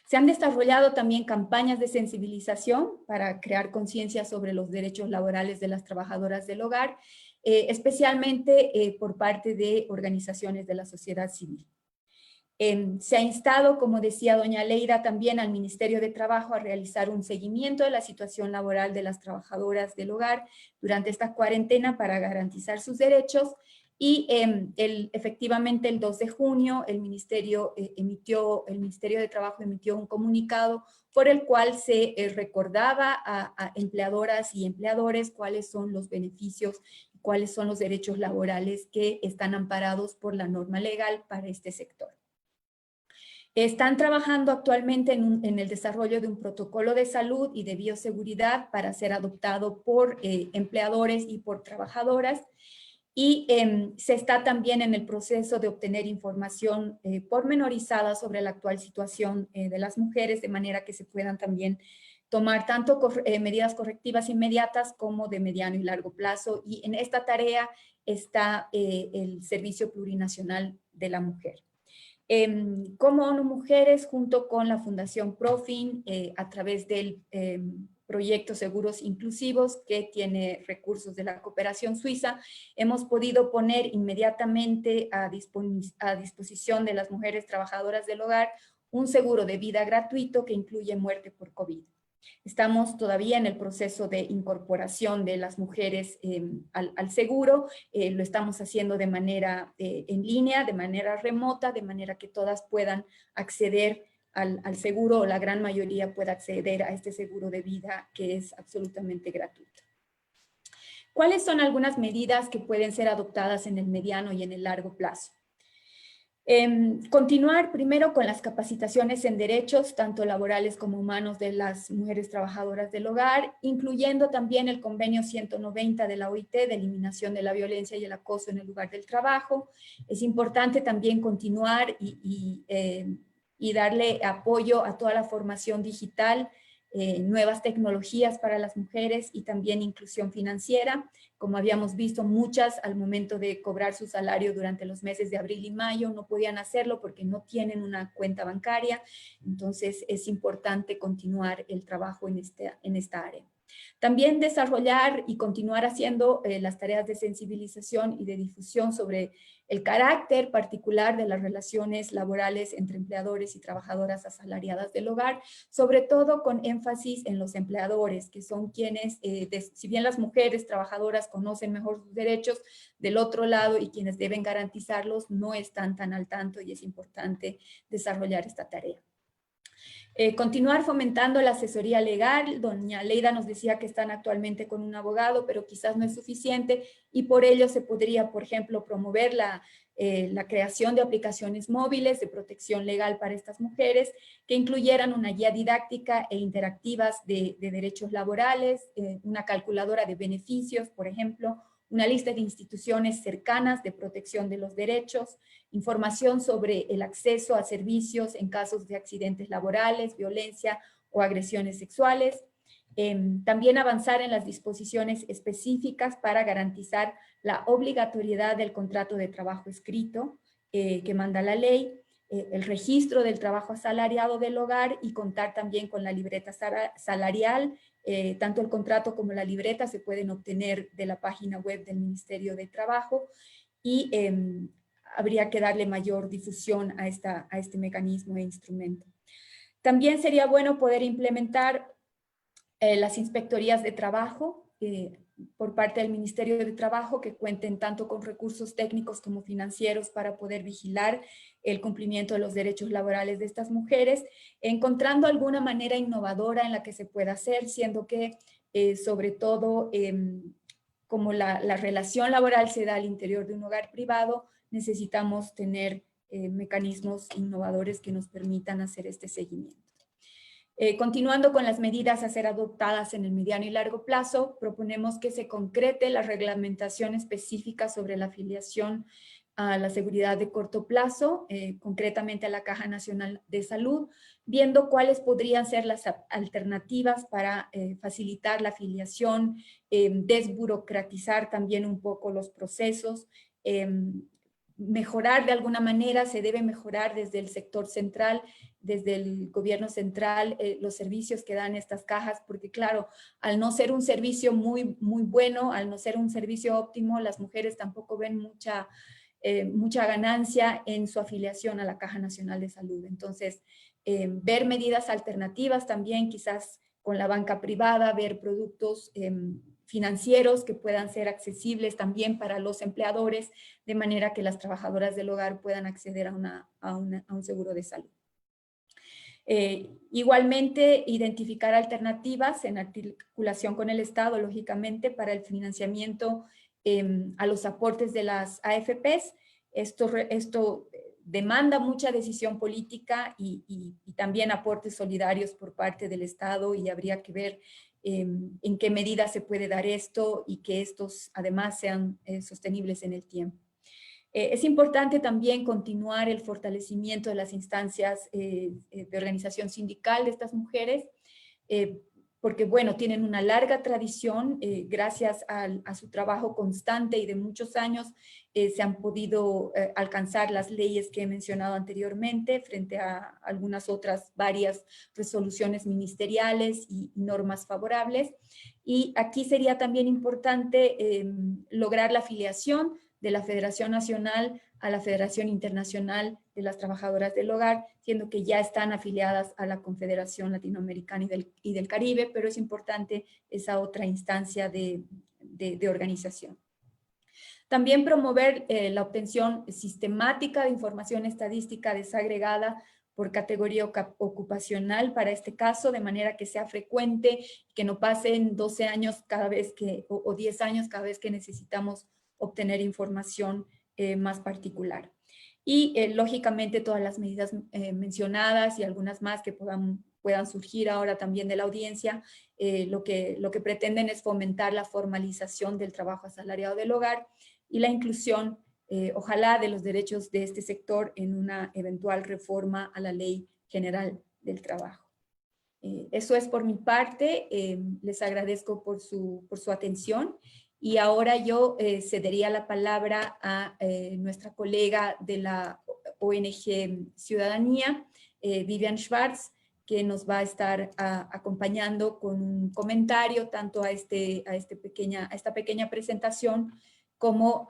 Se han desarrollado también campañas de sensibilización para crear conciencia sobre los derechos laborales de las trabajadoras del hogar, especialmente por parte de organizaciones de la sociedad civil. Se ha instado, como decía doña Leida, también al Ministerio de Trabajo a realizar un seguimiento de la situación laboral de las trabajadoras del hogar durante esta cuarentena para garantizar sus derechos Y efectivamente el 2 de junio el Ministerio de Trabajo emitió un comunicado por el cual se recordaba a empleadoras y empleadores cuáles son los beneficios, cuáles son los derechos laborales que están amparados por la norma legal para este sector. Están trabajando actualmente en el desarrollo de un protocolo de salud y de bioseguridad para ser adoptado por empleadores y por trabajadoras. Y se está también en el proceso de obtener información pormenorizada sobre la actual situación de las mujeres, de manera que se puedan también tomar tanto medidas correctivas inmediatas como de mediano y largo plazo. Y en esta tarea está el Servicio Plurinacional de la Mujer. Como ONU Mujeres, junto con la Fundación Profin, a través del proyecto Seguros Inclusivos, que tiene recursos de la cooperación suiza, hemos podido poner inmediatamente a disposición de las mujeres trabajadoras del hogar un seguro de vida gratuito que incluye muerte por COVID. Estamos todavía en el proceso de incorporación de las mujeres al seguro. Lo estamos haciendo de manera en línea, de manera remota, de manera que todas puedan acceder al seguro, o la gran mayoría pueda acceder a este seguro de vida que es absolutamente gratuito. ¿Cuáles son algunas medidas que pueden ser adoptadas en el mediano y en el largo plazo? Continuar primero con las capacitaciones en derechos, tanto laborales como humanos, de las mujeres trabajadoras del hogar, incluyendo también el convenio 190 de la OIT de eliminación de la violencia y el acoso en el lugar del trabajo. Es importante también continuar y darle apoyo a toda la formación digital, nuevas tecnologías para las mujeres y también inclusión financiera. Como habíamos visto, muchas al momento de cobrar su salario durante los meses de abril y mayo no podían hacerlo porque no tienen una cuenta bancaria. Entonces es importante continuar el trabajo en esta área. También desarrollar y continuar haciendo las tareas de sensibilización y de difusión sobre el carácter particular de las relaciones laborales entre empleadores y trabajadoras asalariadas del hogar, sobre todo con énfasis en los empleadores, que son quienes, si bien las mujeres trabajadoras conocen mejor sus derechos, del otro lado, y quienes deben garantizarlos no están tan al tanto, y es importante desarrollar esta tarea. Continuar fomentando la asesoría legal. Doña Leida nos decía que están actualmente con un abogado, pero quizás no es suficiente, y por ello se podría, por ejemplo, promover la creación de aplicaciones móviles de protección legal para estas mujeres, que incluyeran una guía didáctica e interactivas de derechos laborales, una calculadora de beneficios, por ejemplo, una lista de instituciones cercanas de protección de los derechos, información sobre el acceso a servicios en casos de accidentes laborales, violencia o agresiones sexuales. También avanzar en las disposiciones específicas para garantizar la obligatoriedad del contrato de trabajo escrito que manda la ley, el registro del trabajo asalariado del hogar, y contar también con la libreta salarial. Tanto el contrato como la libreta se pueden obtener de la página web del Ministerio de Trabajo, y habría que darle mayor difusión a este mecanismo e instrumento. También sería bueno poder implementar las inspectorías de trabajo por parte del Ministerio de Trabajo, que cuenten tanto con recursos técnicos como financieros para poder vigilar el cumplimiento de los derechos laborales de estas mujeres, encontrando alguna manera innovadora en la que se pueda hacer, siendo que sobre todo como la relación laboral se da al interior de un hogar privado, necesitamos tener mecanismos innovadores que nos permitan hacer este seguimiento. Continuando con las medidas a ser adoptadas en el mediano y largo plazo, proponemos que se concrete la reglamentación específica sobre la afiliación a la seguridad de corto plazo, concretamente a la Caja Nacional de Salud, viendo cuáles podrían ser las alternativas para facilitar la afiliación, desburocratizar también un poco los procesos, mejorar de alguna manera. Se debe mejorar desde el sector central, desde el gobierno central, los servicios que dan estas cajas, porque claro, al no ser un servicio muy bueno, al no ser un servicio óptimo, las mujeres tampoco ven mucha ganancia en su afiliación a la Caja Nacional de Salud. Entonces, ver medidas alternativas también, quizás con la banca privada, ver productos financieros que puedan ser accesibles también para los empleadores, de manera que las trabajadoras del hogar puedan acceder a un seguro de salud. Igualmente, identificar alternativas en articulación con el Estado, lógicamente, para el financiamiento a los aportes de las AFPs. Esto demanda mucha decisión política y también aportes solidarios por parte del Estado, y habría que ver en qué medida se puede dar esto y que estos además sean sostenibles en el tiempo. Es importante también continuar el fortalecimiento de las instancias de organización sindical de estas mujeres, porque, bueno, tienen una larga tradición, gracias a su trabajo constante y de muchos años, se han podido alcanzar las leyes que he mencionado anteriormente, frente a algunas otras varias resoluciones ministeriales y normas favorables. Y aquí sería también importante lograr la afiliación de la Federación Nacional a la Federación Internacional de las Trabajadoras del Hogar, siendo que ya están afiliadas a la Confederación Latinoamericana y del Caribe, pero es importante esa otra instancia de organización. También promover la obtención sistemática de información estadística desagregada por categoría ocupacional para este caso, de manera que sea frecuente, que no pasen 12 años cada vez que, o 10 años cada vez que necesitamos obtener información más particular. Y lógicamente todas las medidas mencionadas y algunas más que puedan surgir ahora también de la audiencia, lo que pretenden es fomentar la formalización del trabajo asalariado del hogar y la inclusión, ojalá, de los derechos de este sector en una eventual reforma a la Ley General del Trabajo. Eso es por mi parte. Les agradezco por su atención. Y ahora yo cedería la palabra a nuestra colega de la ONG Ciudadanía, Vivian Schwartz, que nos va a estar acompañando con un comentario tanto a esta pequeña presentación, como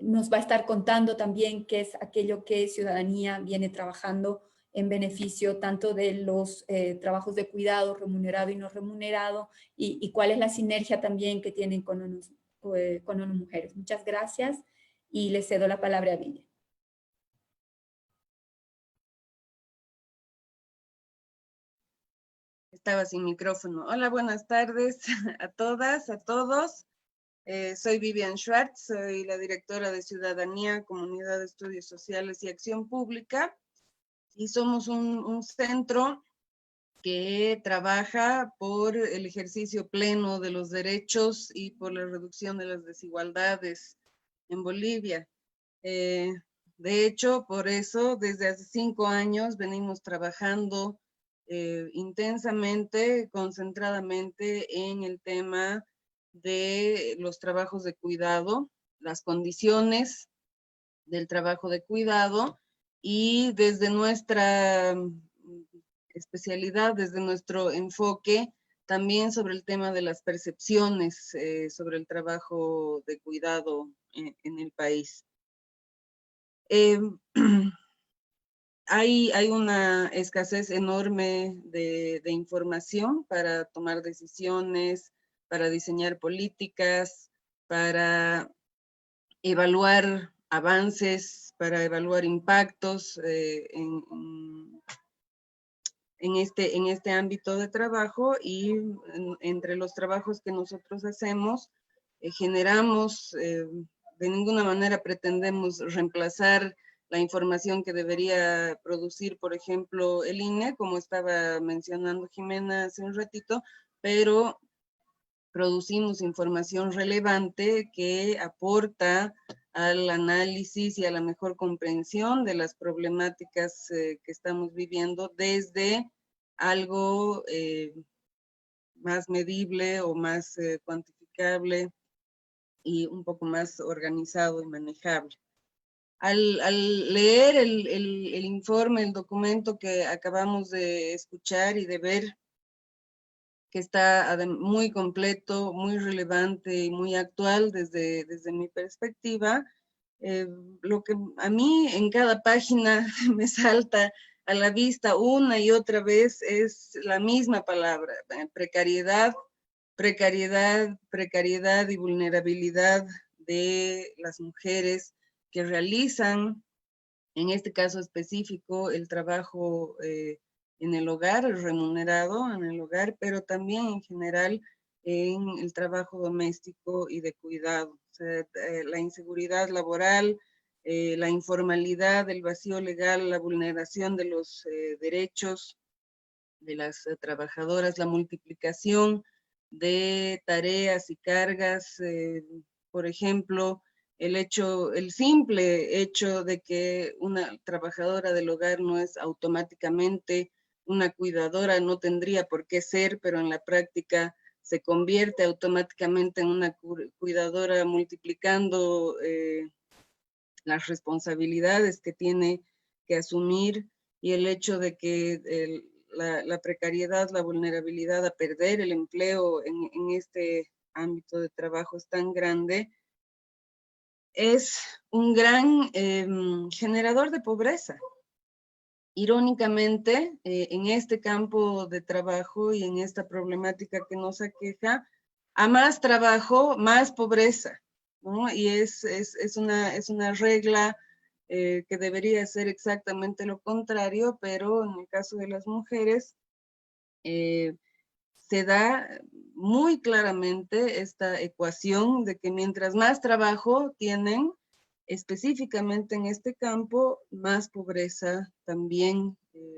nos va a estar contando también qué es aquello que Ciudadanía viene trabajando en beneficio tanto de los trabajos de cuidado remunerado y no remunerado, y cuál es la sinergia también que tienen con ONU Mujeres. Muchas gracias y le cedo la palabra a Vivian. Estaba sin micrófono. Hola, buenas tardes a todas, a todos. Soy Vivian Schwartz, soy la directora de Ciudadanía, Comunidad de Estudios Sociales y Acción Pública. Y somos un centro que trabaja por el ejercicio pleno de los derechos y por la reducción de las desigualdades en Bolivia. De hecho, por eso, desde hace 5 años venimos trabajando intensamente, concentradamente en el tema de los trabajos de cuidado, las condiciones del trabajo de cuidado, y desde nuestra especialidad, desde nuestro enfoque, también sobre el tema de las percepciones sobre el trabajo de cuidado en el país. Hay una escasez enorme de información para tomar decisiones, para diseñar políticas, para evaluar avances, para evaluar impactos en este ámbito de trabajo. Y entre los trabajos que nosotros hacemos, generamos, de ninguna manera pretendemos reemplazar la información que debería producir, por ejemplo, el INE, como estaba mencionando Jimena hace un ratito, pero producimos información relevante que aporta al análisis y a la mejor comprensión de las problemáticas que estamos viviendo desde algo más medible o más cuantificable y un poco más organizado y manejable. Al leer el informe, el documento que acabamos de escuchar y de ver, que está muy completo, muy relevante y muy actual desde mi perspectiva, lo que a mí en cada página me salta a la vista una y otra vez es la misma palabra: precariedad, precariedad y vulnerabilidad de las mujeres que realizan, en este caso específico, el trabajo en el hogar, remunerado en el hogar, pero también en general en el trabajo doméstico y de cuidado. O sea, la inseguridad laboral, la informalidad, el vacío legal, la vulneración de los derechos de las trabajadoras, la multiplicación de tareas y cargas, por ejemplo, el simple hecho de que una trabajadora del hogar no es automáticamente una cuidadora, no tendría por qué ser, pero en la práctica se convierte automáticamente en una cuidadora, multiplicando las responsabilidades que tiene que asumir, y el hecho de que la precariedad, la vulnerabilidad a perder el empleo en este ámbito de trabajo es tan grande, es un gran generador de pobreza. Irónicamente, en este campo de trabajo y en esta problemática que nos aqueja, a más trabajo, más pobreza, ¿no? Y es una regla que debería ser exactamente lo contrario, pero en el caso de las mujeres se da muy claramente esta ecuación de que mientras más trabajo tienen, específicamente en este campo, más pobreza también,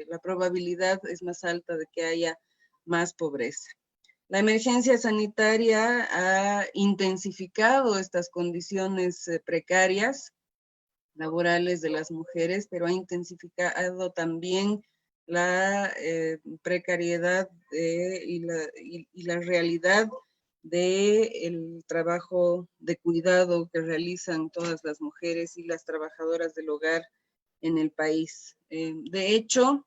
la probabilidad es más alta de que haya más pobreza. La emergencia sanitaria ha intensificado estas condiciones precarias laborales de las mujeres, pero ha intensificado también la precariedad y la realidad del trabajo de cuidado que realizan todas las mujeres y las trabajadoras del hogar en el país. De hecho,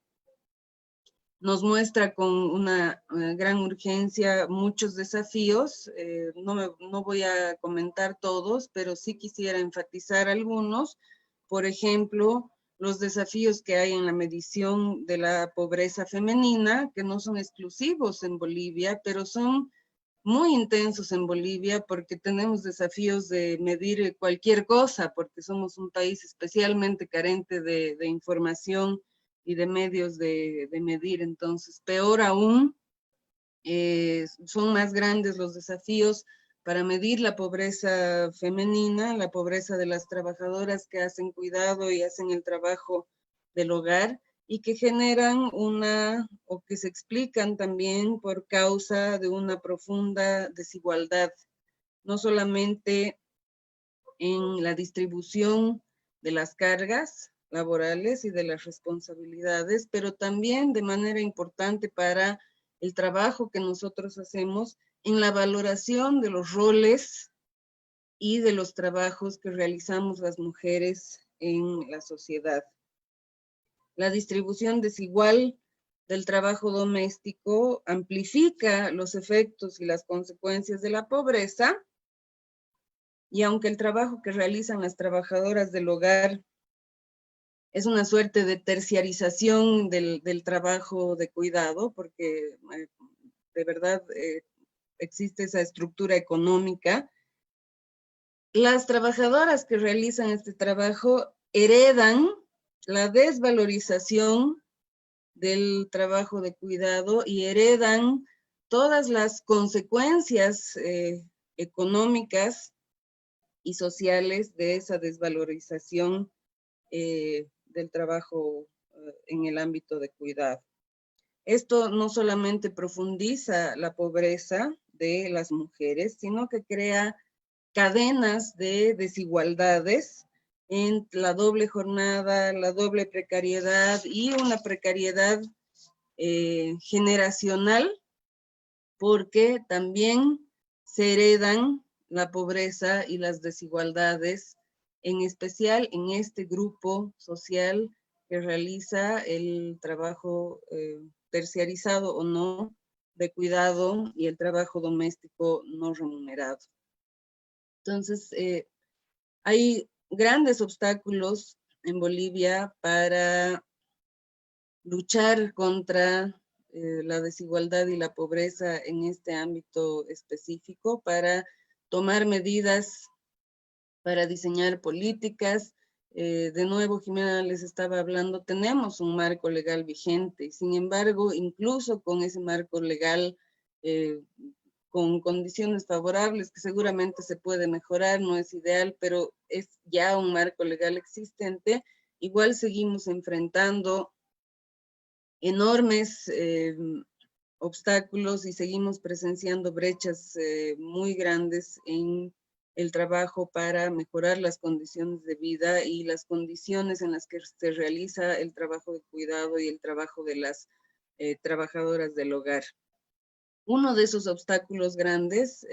nos muestra con una gran urgencia muchos desafíos. No voy a comentar todos, pero sí quisiera enfatizar algunos. Por ejemplo, los desafíos que hay en la medición de la pobreza femenina, que no son exclusivos en Bolivia, pero son muy intensos en Bolivia porque tenemos desafíos de medir cualquier cosa, porque somos un país especialmente carente de información y de medios de medir. Entonces, peor aún, son más grandes los desafíos para medir la pobreza femenina, la pobreza de las trabajadoras que hacen cuidado y hacen el trabajo del hogar, y que generan o que se explican también por causa de una profunda desigualdad, no solamente en la distribución de las cargas laborales y de las responsabilidades, pero también de manera importante para el trabajo que nosotros hacemos en la valoración de los roles y de los trabajos que realizamos las mujeres en la sociedad. La distribución desigual del trabajo doméstico amplifica los efectos y las consecuencias de la pobreza, y aunque el trabajo que realizan las trabajadoras del hogar es una suerte de terciarización del trabajo de cuidado, porque de verdad existe esa estructura económica, las trabajadoras que realizan este trabajo heredan la desvalorización del trabajo de cuidado y heredan todas las consecuencias económicas y sociales de esa desvalorización del trabajo en el ámbito de cuidado. Esto no solamente profundiza la pobreza de las mujeres, sino que crea cadenas de desigualdades en la doble jornada, la doble precariedad y una precariedad generacional, porque también se heredan la pobreza y las desigualdades, en especial en este grupo social que realiza el trabajo terciarizado o no de cuidado y el trabajo doméstico no remunerado. Entonces, hay grandes obstáculos en Bolivia para luchar contra la desigualdad y la pobreza en este ámbito específico para tomar medidas, para diseñar políticas. De nuevo, Jimena les estaba hablando, tenemos un marco legal vigente, y sin embargo, incluso con ese marco legal, con condiciones favorables que seguramente se puede mejorar, no es ideal, pero es ya un marco legal existente, igual seguimos enfrentando enormes obstáculos y seguimos presenciando brechas muy grandes en el trabajo para mejorar las condiciones de vida y las condiciones en las que se realiza el trabajo de cuidado y el trabajo de las trabajadoras del hogar. Uno de esos obstáculos grandes,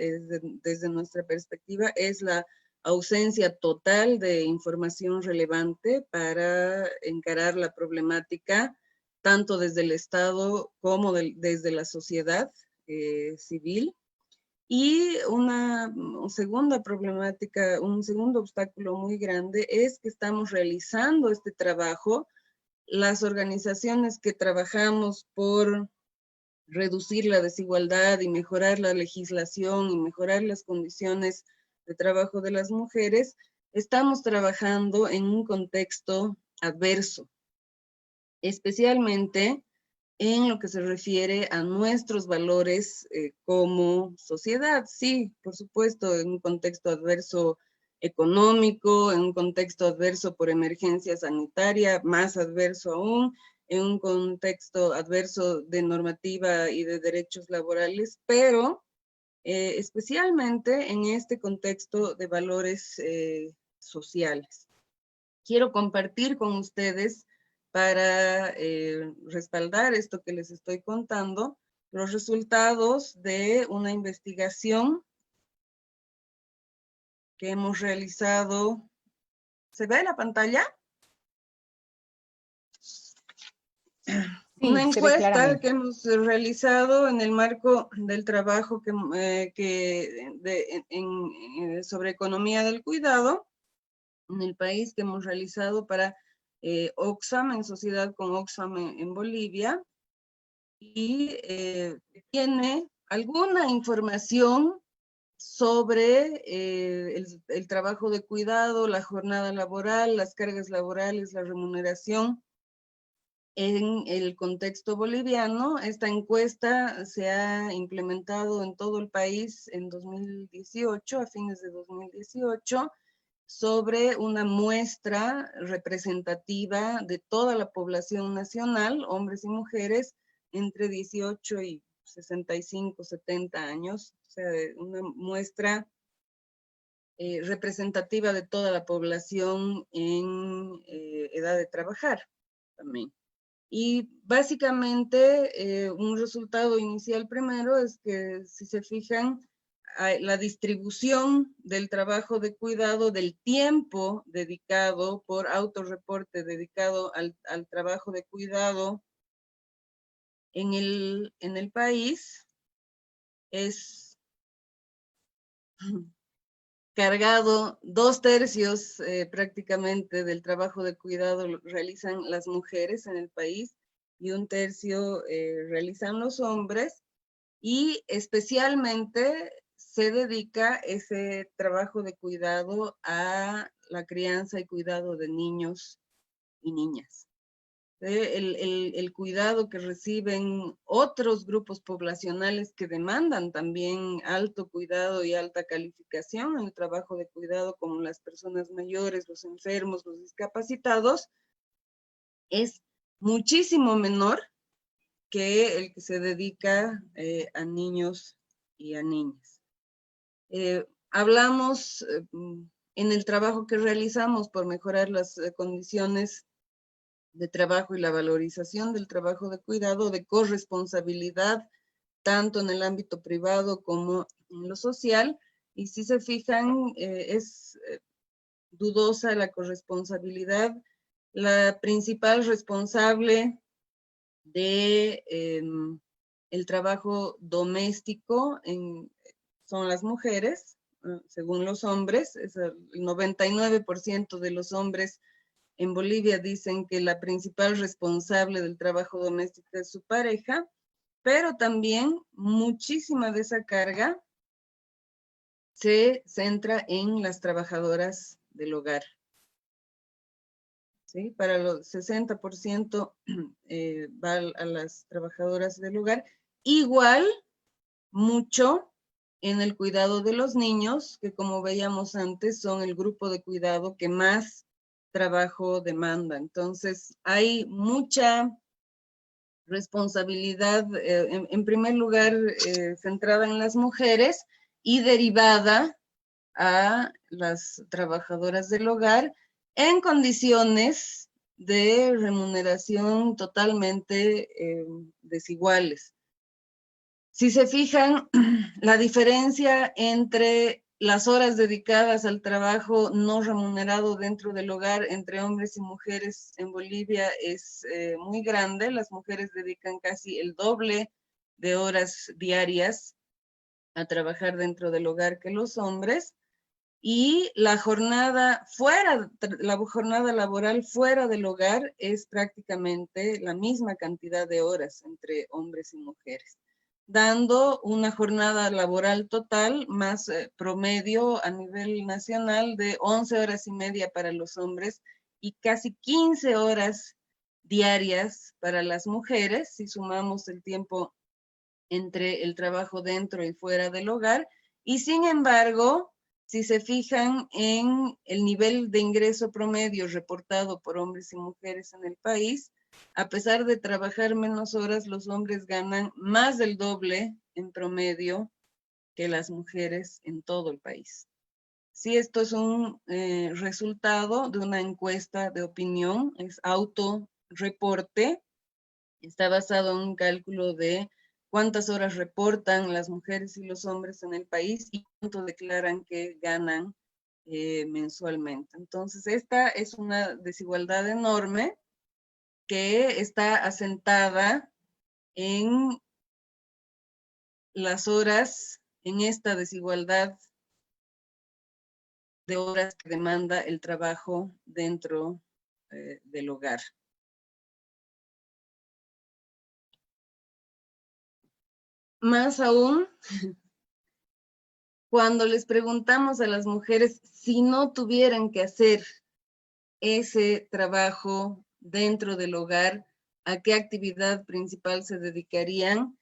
desde nuestra perspectiva, es la ausencia total de información relevante para encarar la problemática, tanto desde el Estado como desde la sociedad civil. Y una segunda problemática, un segundo obstáculo muy grande es que estamos realizando este trabajo, las organizaciones que trabajamos por reducir la desigualdad y mejorar la legislación y mejorar las condiciones de trabajo de las mujeres, estamos trabajando en un contexto adverso, especialmente en lo que se refiere a nuestros valores como sociedad. Sí, por supuesto, en un contexto adverso económico, en un contexto adverso por emergencia sanitaria, más adverso aún, en un contexto adverso de normativa y de derechos laborales, pero especialmente en este contexto de valores sociales. Quiero compartir con ustedes, para respaldar esto que les estoy contando, los resultados de una investigación que hemos realizado. ¿Se ve la pantalla? Sí, una se ve encuesta claramente. que hemos realizado en el marco del trabajo sobre economía del cuidado en el país, que hemos realizado para Oxfam, en sociedad con Oxfam en Bolivia, y tiene alguna información sobre el trabajo de cuidado, la jornada laboral, las cargas laborales, la remuneración en el contexto boliviano. Esta encuesta se ha implementado en todo el país en 2018, a fines de 2018, sobre una muestra representativa de toda la población nacional, hombres y mujeres, entre 18 y 65, 70 años, o sea, una muestra representativa de toda la población en edad de trabajar también. Y básicamente un resultado inicial primero es que, si se fijan, la distribución del trabajo de cuidado, del tiempo dedicado por autorreporte dedicado al trabajo de cuidado en el país es cargado. 2/3 prácticamente del trabajo de cuidado lo realizan las mujeres en el país y 1/3 realizan los hombres, y especialmente se dedica ese trabajo de cuidado a la crianza y cuidado de niños y niñas. El cuidado que reciben otros grupos poblacionales que demandan también alto cuidado y alta calificación en el trabajo de cuidado, como las personas mayores, los enfermos, los discapacitados, es muchísimo menor que el que se dedica a niños y a niñas. Hablamos en el trabajo que realizamos por mejorar las condiciones de trabajo y la valorización del trabajo de cuidado, de corresponsabilidad, tanto en el ámbito privado como en lo social, y si se fijan, es dudosa la corresponsabilidad. La principal responsable de el trabajo doméstico son las mujeres, según los hombres. Es el 99% de los hombres en Bolivia dicen que la principal responsable del trabajo doméstico es su pareja, pero también muchísima de esa carga se centra en las trabajadoras del hogar. ¿Sí? Para los 60% va a las trabajadoras del hogar. Igual, mucho en el cuidado de los niños, que como veíamos antes, son el grupo de cuidado que más trabajo demanda. Entonces, hay mucha responsabilidad, en primer lugar, centrada en las mujeres y derivada a las trabajadoras del hogar en condiciones de remuneración totalmente desiguales. Si se fijan, la diferencia entre las horas dedicadas al trabajo no remunerado dentro del hogar entre hombres y mujeres en Bolivia es muy grande. Las mujeres dedican casi el doble de horas diarias a trabajar dentro del hogar que los hombres. Y la jornada laboral fuera del hogar es prácticamente la misma cantidad de horas entre hombres y mujeres, dando una jornada laboral total más promedio a nivel nacional de 11 horas y media para los hombres y casi 15 horas diarias para las mujeres, si sumamos el tiempo entre el trabajo dentro y fuera del hogar. Y sin embargo, si se fijan en el nivel de ingreso promedio reportado por hombres y mujeres en el país, a pesar de trabajar menos horas, los hombres ganan más del doble en promedio que las mujeres en todo el país. Sí, esto es un resultado de una encuesta de opinión, es autorreporte, está basado en un cálculo de cuántas horas reportan las mujeres y los hombres en el país y cuánto declaran que ganan mensualmente. Entonces, esta es una desigualdad enorme que está asentada en las horas, en esta desigualdad de horas que demanda el trabajo dentro del hogar. Más aún, cuando les preguntamos a las mujeres si no tuvieran que hacer ese trabajo dentro del hogar, ¿a qué actividad principal se dedicarían?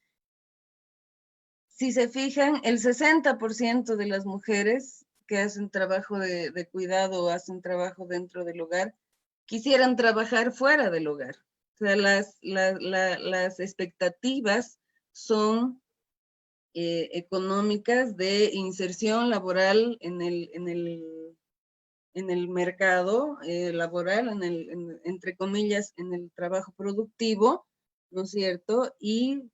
Si se fijan, el 60% de las mujeres que hacen trabajo de cuidado o hacen trabajo dentro del hogar, quisieran trabajar fuera del hogar. O sea, las expectativas son económicas de inserción laboral en el mercado laboral, entre comillas, en el trabajo productivo, ¿no es cierto? Y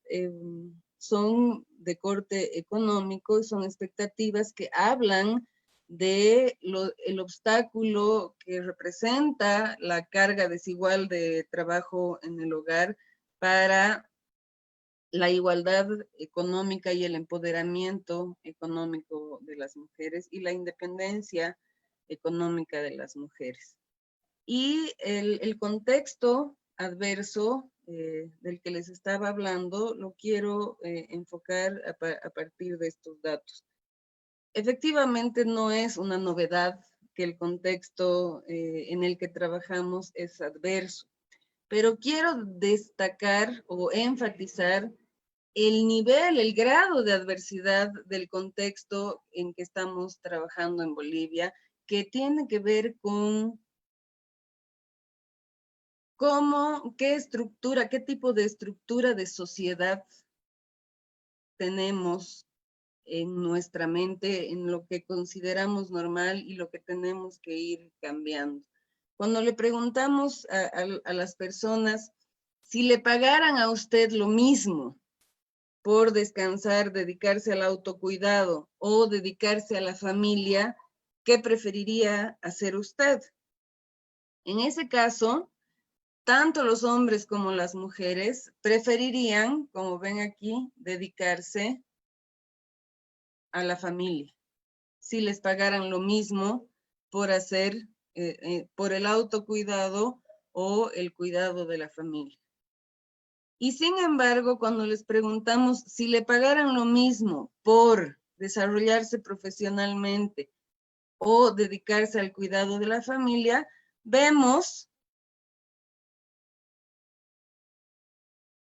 son de corte económico y son expectativas que hablan de el obstáculo que representa la carga desigual de trabajo en el hogar para la igualdad económica y el empoderamiento económico de las mujeres y la independencia económica de las mujeres. Y el contexto adverso del que les estaba hablando lo quiero enfocar a partir de estos datos. Efectivamente, no es una novedad que el contexto en el que trabajamos es adverso, pero quiero destacar o enfatizar el nivel, el grado de adversidad del contexto en que estamos trabajando en Bolivia, que tiene que ver con qué estructura, qué tipo de estructura de sociedad tenemos en nuestra mente, en lo que consideramos normal y lo que tenemos que ir cambiando. Cuando le preguntamos a las personas si le pagaran a usted lo mismo por descansar, dedicarse al autocuidado o dedicarse a la familia, ¿qué preferiría hacer usted? En ese caso, tanto los hombres como las mujeres preferirían, como ven aquí, dedicarse a la familia. Si les pagaran lo mismo por hacer, por el autocuidado o el cuidado de la familia. Y sin embargo, cuando les preguntamos si le pagaran lo mismo por desarrollarse profesionalmente o dedicarse al cuidado de la familia, vemos,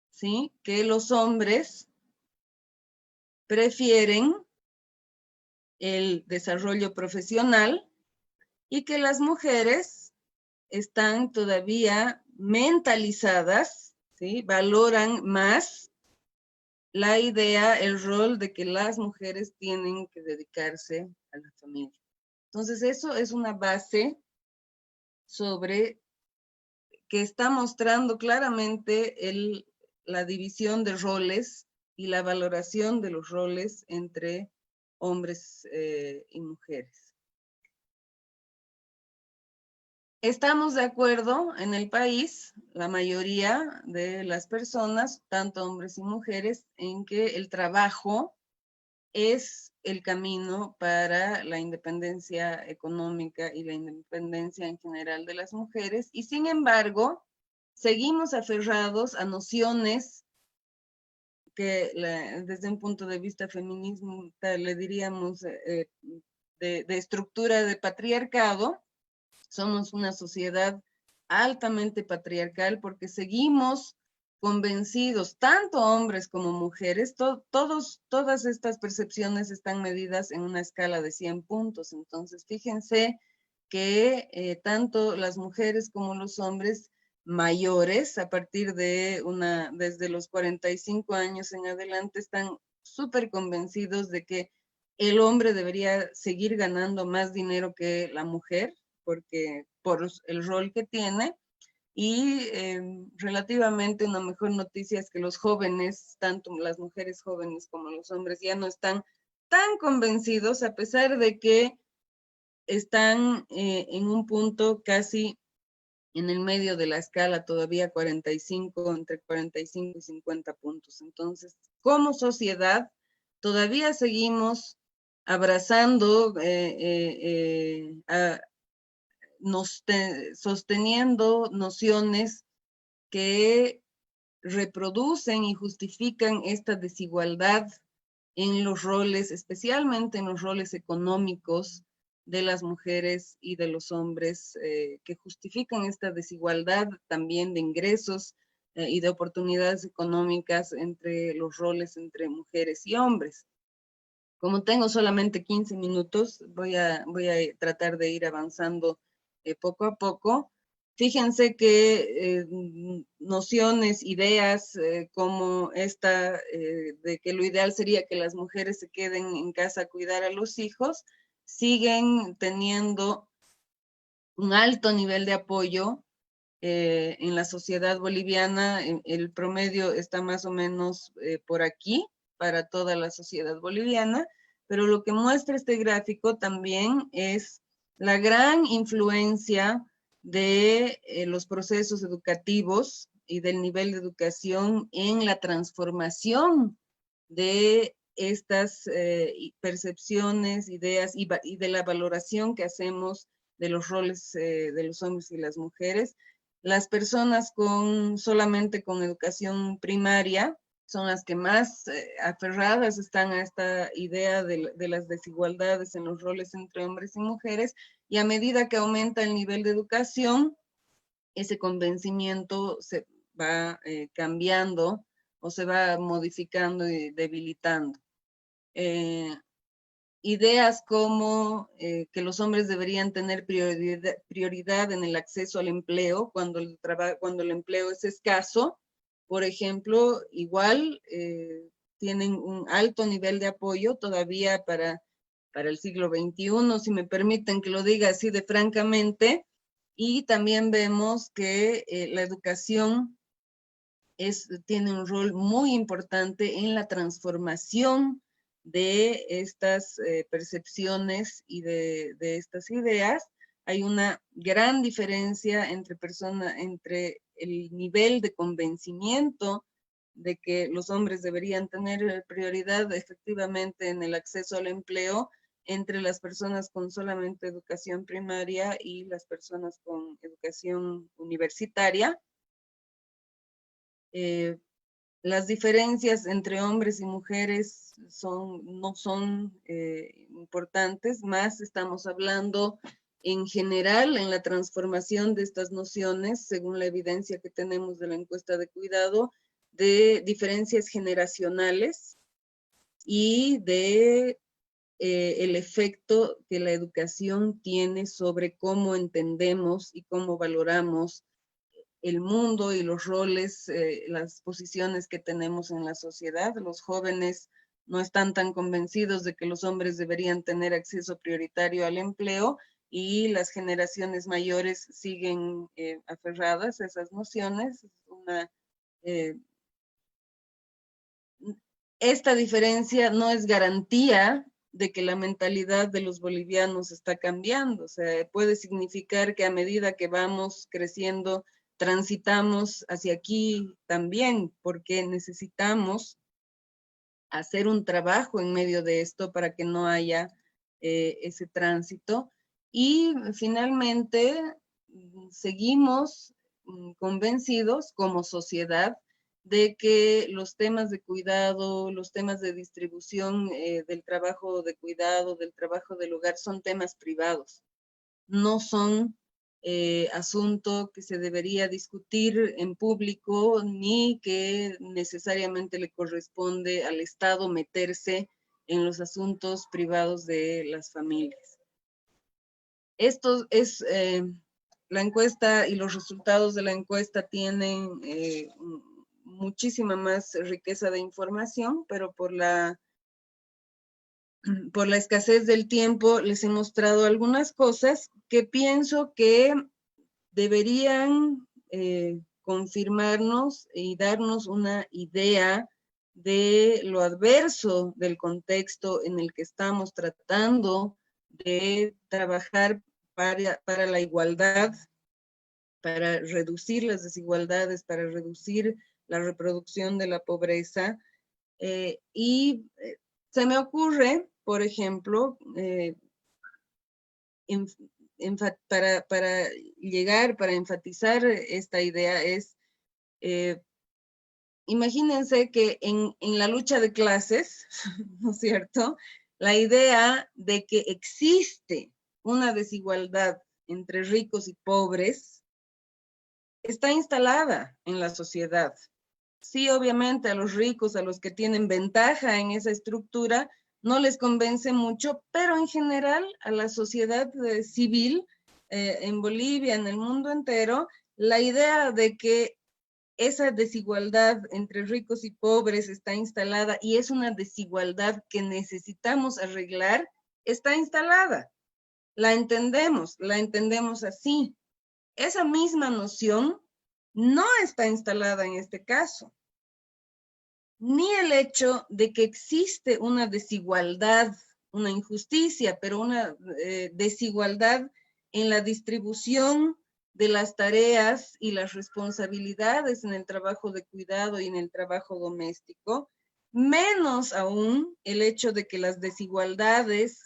¿sí?, que los hombres prefieren el desarrollo profesional y que las mujeres están todavía mentalizadas, ¿sí?, valoran más la idea, el rol de que las mujeres tienen que dedicarse a la familia. Entonces, eso es una base sobre que está mostrando claramente la división de roles y la valoración de los roles entre hombres y mujeres. Estamos de acuerdo en el país, la mayoría de las personas, tanto hombres y mujeres, en que el trabajo es el camino para la independencia económica y la independencia en general de las mujeres, y sin embargo, seguimos aferrados a nociones que desde un punto de vista feminista le diríamos de estructura de patriarcado. Somos una sociedad altamente patriarcal porque seguimos convencidos, tanto hombres como mujeres, todas estas percepciones están medidas en una escala de 100 puntos. Entonces, fíjense que tanto las mujeres como los hombres mayores, a partir de desde los 45 años en adelante, están súper convencidos de que el hombre debería seguir ganando más dinero que la mujer, porque por el rol que tiene. Y relativamente una mejor noticia es que los jóvenes, tanto las mujeres jóvenes como los hombres, ya no están tan convencidos, a pesar de que están en un punto casi en el medio de la escala, todavía 45, entre 45 y 50 puntos. Entonces, como sociedad, todavía seguimos abrazando sosteniendo nociones que reproducen y justifican esta desigualdad en los roles, especialmente en los roles económicos de las mujeres y de los hombres, que justifican esta desigualdad también de ingresos y de oportunidades económicas entre los roles entre mujeres y hombres. Como tengo solamente 15 minutos, voy a tratar de ir avanzando poco a poco. Fíjense que nociones, ideas como esta de que lo ideal sería que las mujeres se queden en casa a cuidar a los hijos, siguen teniendo un alto nivel de apoyo en la sociedad boliviana. El promedio está más o menos por aquí para toda la sociedad boliviana, pero lo que muestra este gráfico también es la gran influencia de los procesos educativos y del nivel de educación en la transformación de estas percepciones, ideas y de la valoración que hacemos de los roles de los hombres y las mujeres. Las personas solamente con educación primaria son las que más aferradas están a esta idea de las desigualdades en los roles entre hombres y mujeres, y a medida que aumenta el nivel de educación, ese convencimiento se va cambiando o se va modificando y debilitando. Ideas como que los hombres deberían tener prioridad en el acceso al empleo cuando el empleo es escaso, por ejemplo, igual tienen un alto nivel de apoyo todavía para el siglo XXI, si me permiten que lo diga así de francamente. Y también vemos que la educación tiene un rol muy importante en la transformación de estas percepciones y de estas ideas. Hay una gran diferencia entre el nivel de convencimiento de que los hombres deberían tener prioridad efectivamente en el acceso al empleo entre las personas con solamente educación primaria y las personas con educación universitaria. las diferencias entre hombres y mujeres no son importantes, más estamos hablando en general en la transformación de estas nociones, según la evidencia que tenemos de la encuesta de cuidado, de diferencias generacionales y de el efecto que la educación tiene sobre cómo entendemos y cómo valoramos el mundo y los roles, las posiciones que tenemos en la sociedad. Los jóvenes no están tan convencidos de que los hombres deberían tener acceso prioritario al empleo y las generaciones mayores siguen aferradas a esas nociones. Esta diferencia no es garantía de que la mentalidad de los bolivianos está cambiando. O sea, puede significar que a medida que vamos creciendo, transitamos hacia aquí también, porque necesitamos hacer un trabajo en medio de esto para que no haya ese tránsito. Y finalmente, seguimos convencidos como sociedad de que los temas de cuidado, los temas de distribución del trabajo de cuidado, del trabajo del hogar, son temas privados. No son asunto que se debería discutir en público, ni que necesariamente le corresponde al Estado meterse en los asuntos privados de las familias. Esto es, la encuesta y los resultados de la encuesta tienen muchísima más riqueza de información, pero por la escasez del tiempo les he mostrado algunas cosas que pienso que deberían confirmarnos y darnos una idea de lo adverso del contexto en el que estamos tratando de trabajar para la igualdad, para reducir las desigualdades, para reducir la reproducción de la pobreza. Se me ocurre, por ejemplo, para enfatizar esta idea es, imagínense que en la lucha de clases, ¿no es cierto?, la idea de que existe una desigualdad entre ricos y pobres está instalada en la sociedad. Sí, obviamente a los ricos, a los que tienen ventaja en esa estructura, no les convence mucho, pero en general a la sociedad civil en Bolivia, en el mundo entero, la idea de que esa desigualdad entre ricos y pobres está instalada y es una desigualdad que necesitamos arreglar, está instalada. La entendemos así. Esa misma noción no está instalada en este caso. Ni el hecho de que existe una desigualdad, una injusticia, pero una desigualdad en la distribución de las tareas y las responsabilidades en el trabajo de cuidado y en el trabajo doméstico, menos aún el hecho de que las desigualdades,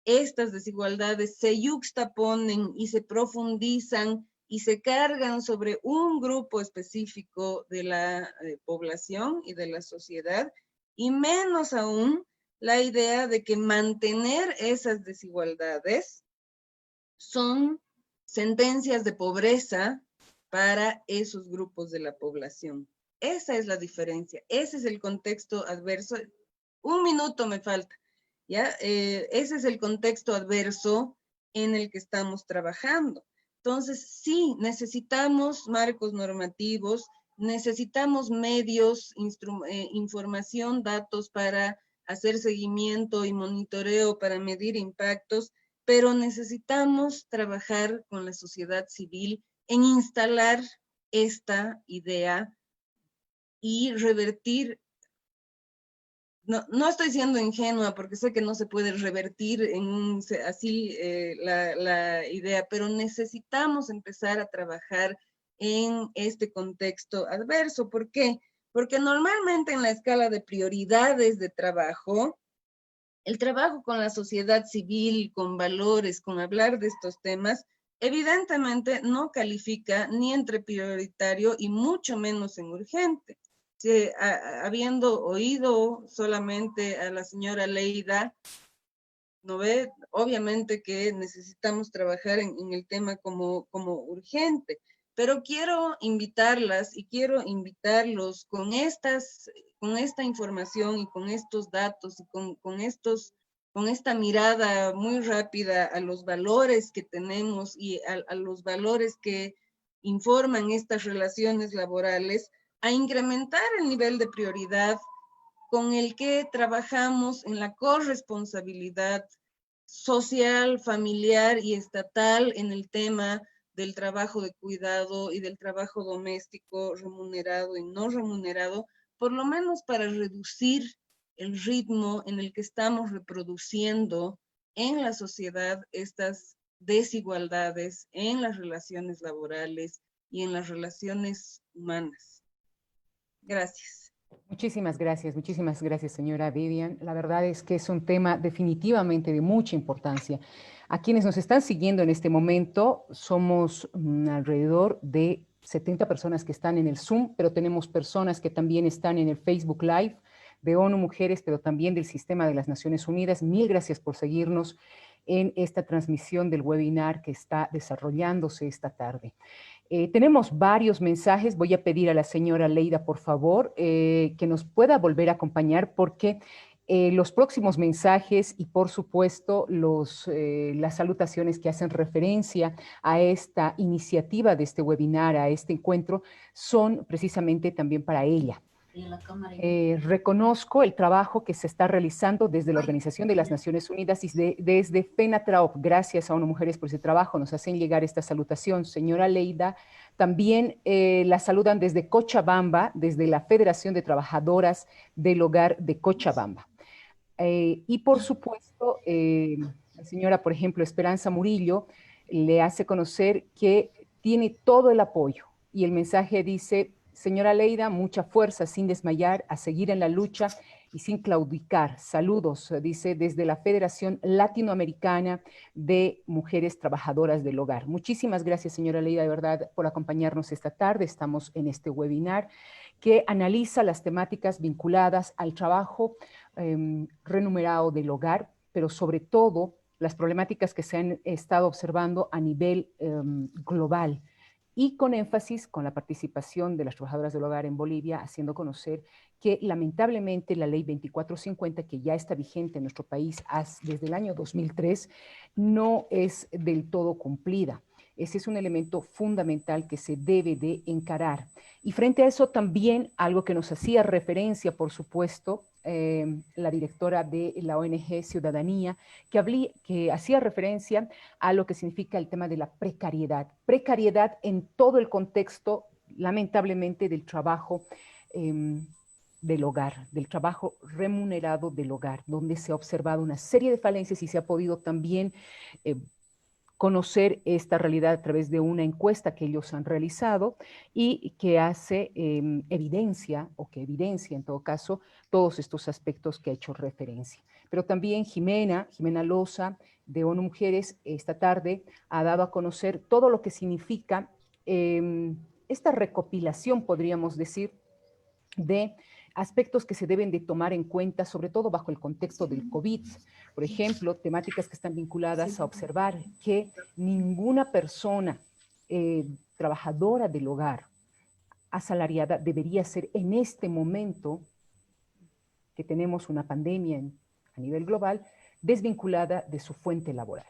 estas desigualdades se yuxtaponen y se profundizan y se cargan sobre un grupo específico de la población y de la sociedad, y menos aún la idea de que mantener esas desigualdades son sentencias de pobreza para esos grupos de la población. Esa es la diferencia, ese es el contexto adverso. Un minuto me falta, ¿ya? Ese es el contexto adverso en el que estamos trabajando. Entonces, sí, necesitamos marcos normativos, necesitamos medios, información, datos para hacer seguimiento y monitoreo para medir impactos, pero necesitamos trabajar con la sociedad civil en instalar esta idea y revertir. No estoy siendo ingenua porque sé que no se puede revertir así la idea, pero necesitamos empezar a trabajar en este contexto adverso. ¿Por qué? Porque normalmente en la escala de prioridades de trabajo, el trabajo con la sociedad civil, con valores, con hablar de estos temas, evidentemente no califica ni entre prioritario y mucho menos en urgente. habiendo oído solamente a la señora Leida, ¿no ve? Obviamente que necesitamos trabajar en el tema como urgente, pero quiero invitarlas y quiero invitarlos con esta información y con estos datos y con esta mirada muy rápida a los valores que tenemos y a los valores que informan estas relaciones laborales, a incrementar el nivel de prioridad con el que trabajamos en la corresponsabilidad social, familiar y estatal en el tema del trabajo de cuidado y del trabajo doméstico remunerado y no remunerado, por lo menos para reducir el ritmo en el que estamos reproduciendo en la sociedad estas desigualdades en las relaciones laborales y en las relaciones humanas. Gracias. Muchísimas gracias, señora Vivian. La verdad es que es un tema definitivamente de mucha importancia. A quienes nos están siguiendo en este momento, somos alrededor de 70 personas que están en el Zoom, pero tenemos personas que también están en el Facebook Live de ONU Mujeres, pero también del Sistema de las Naciones Unidas. Mil gracias por seguirnos en esta transmisión del webinar que está desarrollándose esta tarde. Tenemos varios mensajes. Voy a pedir a la señora Leida, por favor, que nos pueda volver a acompañar porque los próximos mensajes y, por supuesto, las salutaciones que hacen referencia a esta iniciativa de este webinar, a este encuentro, son precisamente también para ella. Reconozco el trabajo que se está realizando desde la Organización de las Naciones Unidas y desde FENATRAOP. Gracias a ONU Mujeres por ese trabajo. Nos hacen llegar esta salutación. Señora Leida, también la saludan desde Cochabamba, desde la Federación de Trabajadoras del Hogar de Cochabamba. Y por supuesto, la señora, por ejemplo, Esperanza Murillo, le hace conocer que tiene todo el apoyo. Y el mensaje dice: señora Leida, mucha fuerza, sin desmayar, a seguir en la lucha y sin claudicar. Saludos, dice, desde la Federación Latinoamericana de Mujeres Trabajadoras del Hogar. Muchísimas gracias, señora Leida, de verdad, por acompañarnos esta tarde. Estamos en este webinar que analiza las temáticas vinculadas al trabajo remunerado del hogar, pero sobre todo las problemáticas que se han estado observando a nivel global, y con énfasis con la participación de las trabajadoras del hogar en Bolivia, haciendo conocer que lamentablemente la ley 2450, que ya está vigente en nuestro país desde el año 2003, no es del todo cumplida. Ese es un elemento fundamental que se debe de encarar. Y frente a eso también algo que nos hacía referencia, por supuesto, la directora de la ONG Ciudadanía, que hacía referencia a lo que significa el tema de la precariedad. Precariedad en todo el contexto, lamentablemente, del trabajo del hogar, del trabajo remunerado del hogar, donde se ha observado una serie de falencias y se ha podido también conocer esta realidad a través de una encuesta que ellos han realizado y que hace evidencia, o que evidencia en todo caso, todos estos aspectos que ha hecho referencia. Pero también Jimena Loza, de ONU Mujeres, esta tarde ha dado a conocer todo lo que significa esta recopilación, podríamos decir, de aspectos que se deben de tomar en cuenta, sobre todo bajo el contexto del COVID. Por ejemplo, temáticas que están vinculadas a observar que ninguna persona trabajadora del hogar asalariada debería ser en este momento que tenemos una pandemia a nivel global, desvinculada de su fuente laboral.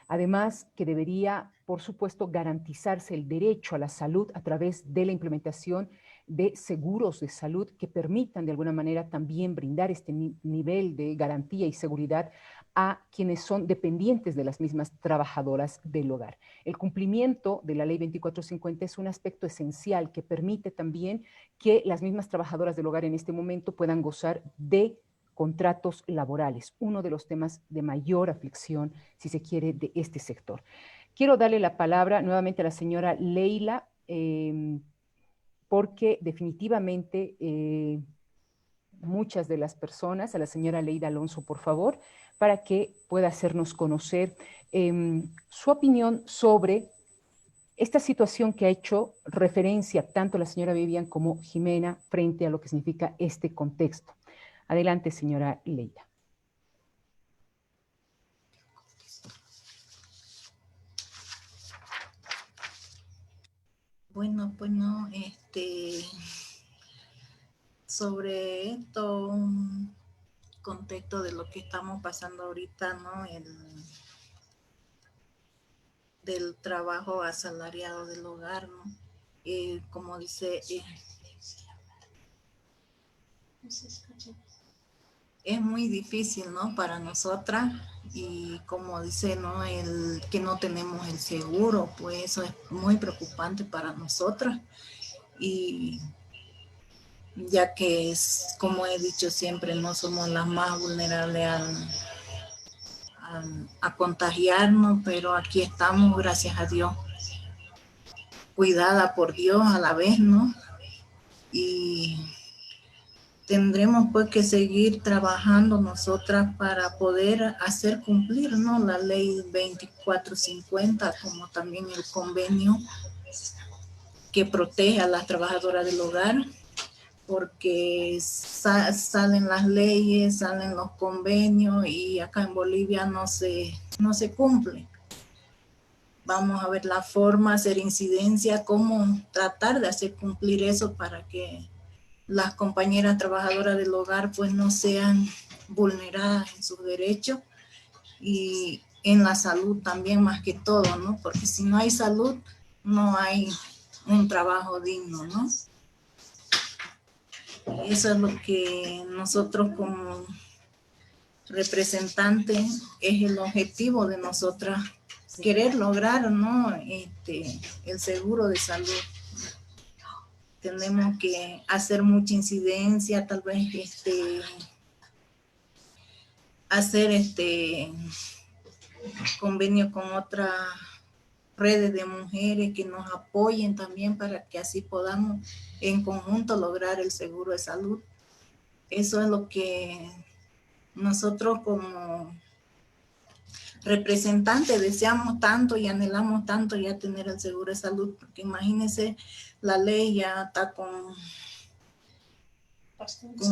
Además, que debería, por supuesto, garantizarse el derecho a la salud a través de la implementación de seguros de salud que permitan de alguna manera también brindar este nivel de garantía y seguridad a quienes son dependientes de las mismas trabajadoras del hogar. El cumplimiento de la ley 2450 es un aspecto esencial que permite también que las mismas trabajadoras del hogar en este momento puedan gozar de contratos laborales, uno de los temas de mayor aflicción, si se quiere, de este sector. Quiero darle la palabra nuevamente a la señora Leila, porque definitivamente muchas de las personas, a la señora Leida Alonso, por favor, para que pueda hacernos conocer su opinión sobre esta situación que ha hecho referencia tanto la señora Vivian como Jimena frente a lo que significa este contexto. Adelante, señora Leila. Bueno, pues no, sobre esto, un contexto de lo que estamos pasando ahorita, ¿no? Del trabajo asalariado del hogar, ¿no? Como dice, es muy difícil, ¿no? Para nosotras, y como dice, ¿no? El que no tenemos el seguro, pues eso es muy preocupante para nosotras, y ya que es, como he dicho siempre, no somos las más vulnerables a contagiarnos, pero aquí estamos, gracias a Dios, cuidada por Dios a la vez, ¿no? Y tendremos pues que seguir trabajando nosotras para poder hacer cumplir, ¿no? La ley 2450, como también el convenio que protege a las trabajadoras del hogar, porque salen las leyes, salen los convenios y acá en Bolivia no se cumple. Vamos a ver la forma, hacer incidencia, cómo tratar de hacer cumplir eso para que las compañeras trabajadoras del hogar pues no sean vulneradas en sus derechos y en la salud también, más que todo, ¿no? Porque si no hay salud, no hay un trabajo digno, ¿no? Eso es lo que nosotros como representantes es el objetivo de nosotras, querer lograr, ¿no? El seguro de salud. Tenemos que hacer mucha incidencia, tal vez hacer convenio con otras redes de mujeres que nos apoyen también para que así podamos en conjunto lograr el seguro de salud. Eso es lo que nosotros como representantes deseamos tanto y anhelamos tanto ya tener el seguro de salud, porque imagínense, la ley ya está con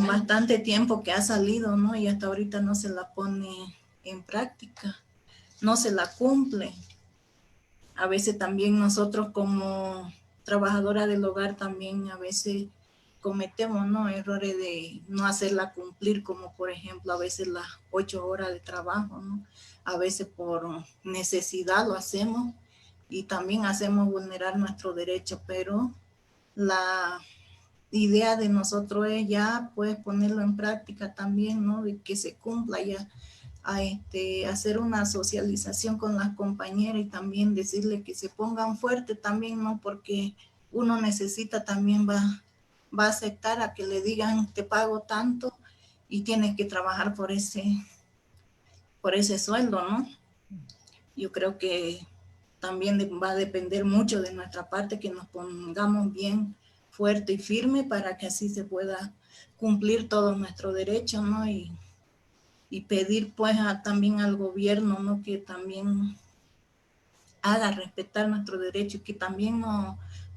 bastante tiempo que ha salido, ¿no? Y hasta ahorita no se la pone en práctica, no se la cumple. A veces también nosotros como trabajadora del hogar también a veces cometemos, ¿no? Errores de no hacerla cumplir, como por ejemplo a veces las 8 horas de trabajo, ¿no? A veces por necesidad lo hacemos y también hacemos vulnerar nuestro derecho, pero la idea de nosotros es ya pues ponerlo en práctica también, ¿no? De que se cumpla ya, hacer una socialización con las compañeras y también decirle que se pongan fuertes también, ¿no? Porque uno necesita también va a aceptar a que le digan te pago tanto y tienes que trabajar por ese sueldo, ¿no? Yo creo que también va a depender mucho de nuestra parte que nos pongamos bien fuerte y firme para que así se pueda cumplir todos nuestros derechos, ¿no? Y pedir pues también al gobierno, ¿no? Que también haga respetar nuestros derechos y que también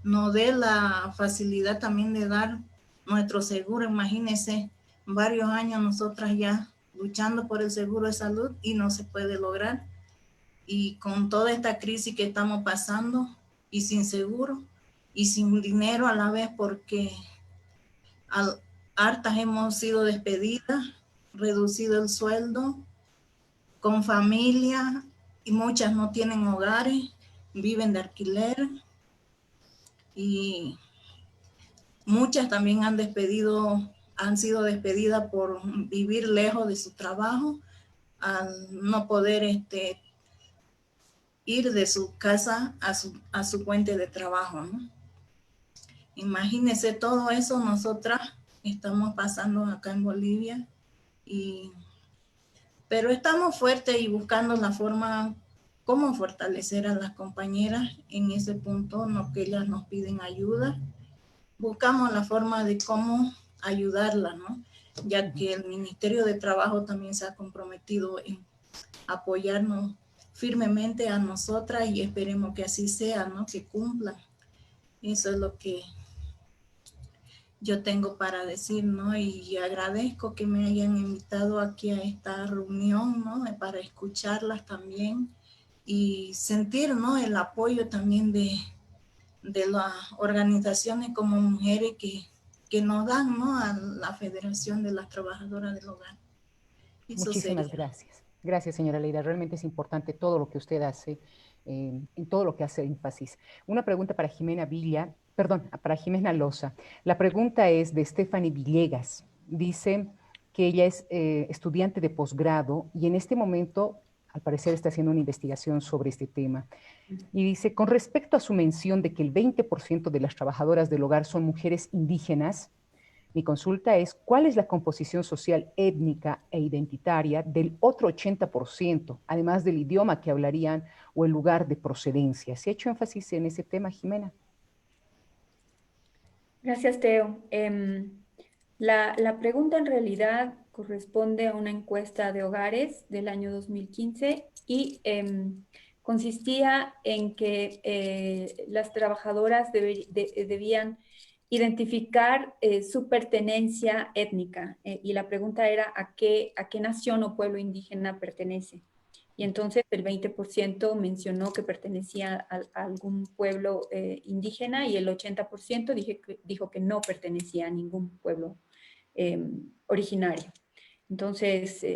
nos dé la facilidad también de dar nuestro seguro. Imagínense, varios años nosotras ya luchando por el seguro de salud y no se puede lograr. Y con toda esta crisis que estamos pasando y sin seguro y sin dinero a la vez, porque hartas hemos sido despedidas, reducido el sueldo, con familia, y muchas no tienen hogares, viven de alquiler, y muchas también han sido despedidas por vivir lejos de su trabajo, al no poder ir de su casa a su fuente de trabajo, ¿no? Imagínense todo eso, nosotras estamos pasando acá en Bolivia, pero estamos fuertes y buscando la forma cómo fortalecer a las compañeras en ese punto, no que ellas nos piden ayuda. Buscamos la forma de cómo ayudarlas, ¿no? Ya que el Ministerio de Trabajo también se ha comprometido en apoyarnos firmemente a nosotras y esperemos que así sea, ¿no? Que cumplan. Eso es lo que yo tengo para decir, ¿no? Y agradezco que me hayan invitado aquí a esta reunión, ¿no? Para escucharlas también y sentir, ¿no? El apoyo también de las organizaciones como mujeres que nos dan, ¿no? A la Federación de las Trabajadoras del Hogar. Eso Muchísimas sería. gracias. Gracias, señora Leida. Realmente es importante todo lo que usted hace, en todo lo que hace énfasis. Una pregunta para Jimena Villa, perdón, para Jimena Loza. La pregunta es de Stephanie Villegas. Dice que ella es estudiante de posgrado y en este momento, al parecer, está haciendo una investigación sobre este tema. Y dice, con respecto a su mención de que el 20% de las trabajadoras del hogar son mujeres indígenas, mi consulta es, ¿cuál es la composición social étnica e identitaria del otro 80%, además del idioma que hablarían o el lugar de procedencia? ¿Se ha hecho énfasis en ese tema, Jimena? Gracias, Teo. La pregunta en realidad corresponde a una encuesta de hogares del año 2015 y consistía en que las trabajadoras debían identificar su pertenencia étnica y la pregunta era ¿a qué nación o pueblo indígena pertenece? Y entonces el 20% mencionó que pertenecía a algún pueblo indígena y el 80% dijo que no pertenecía a ningún pueblo originario. Entonces,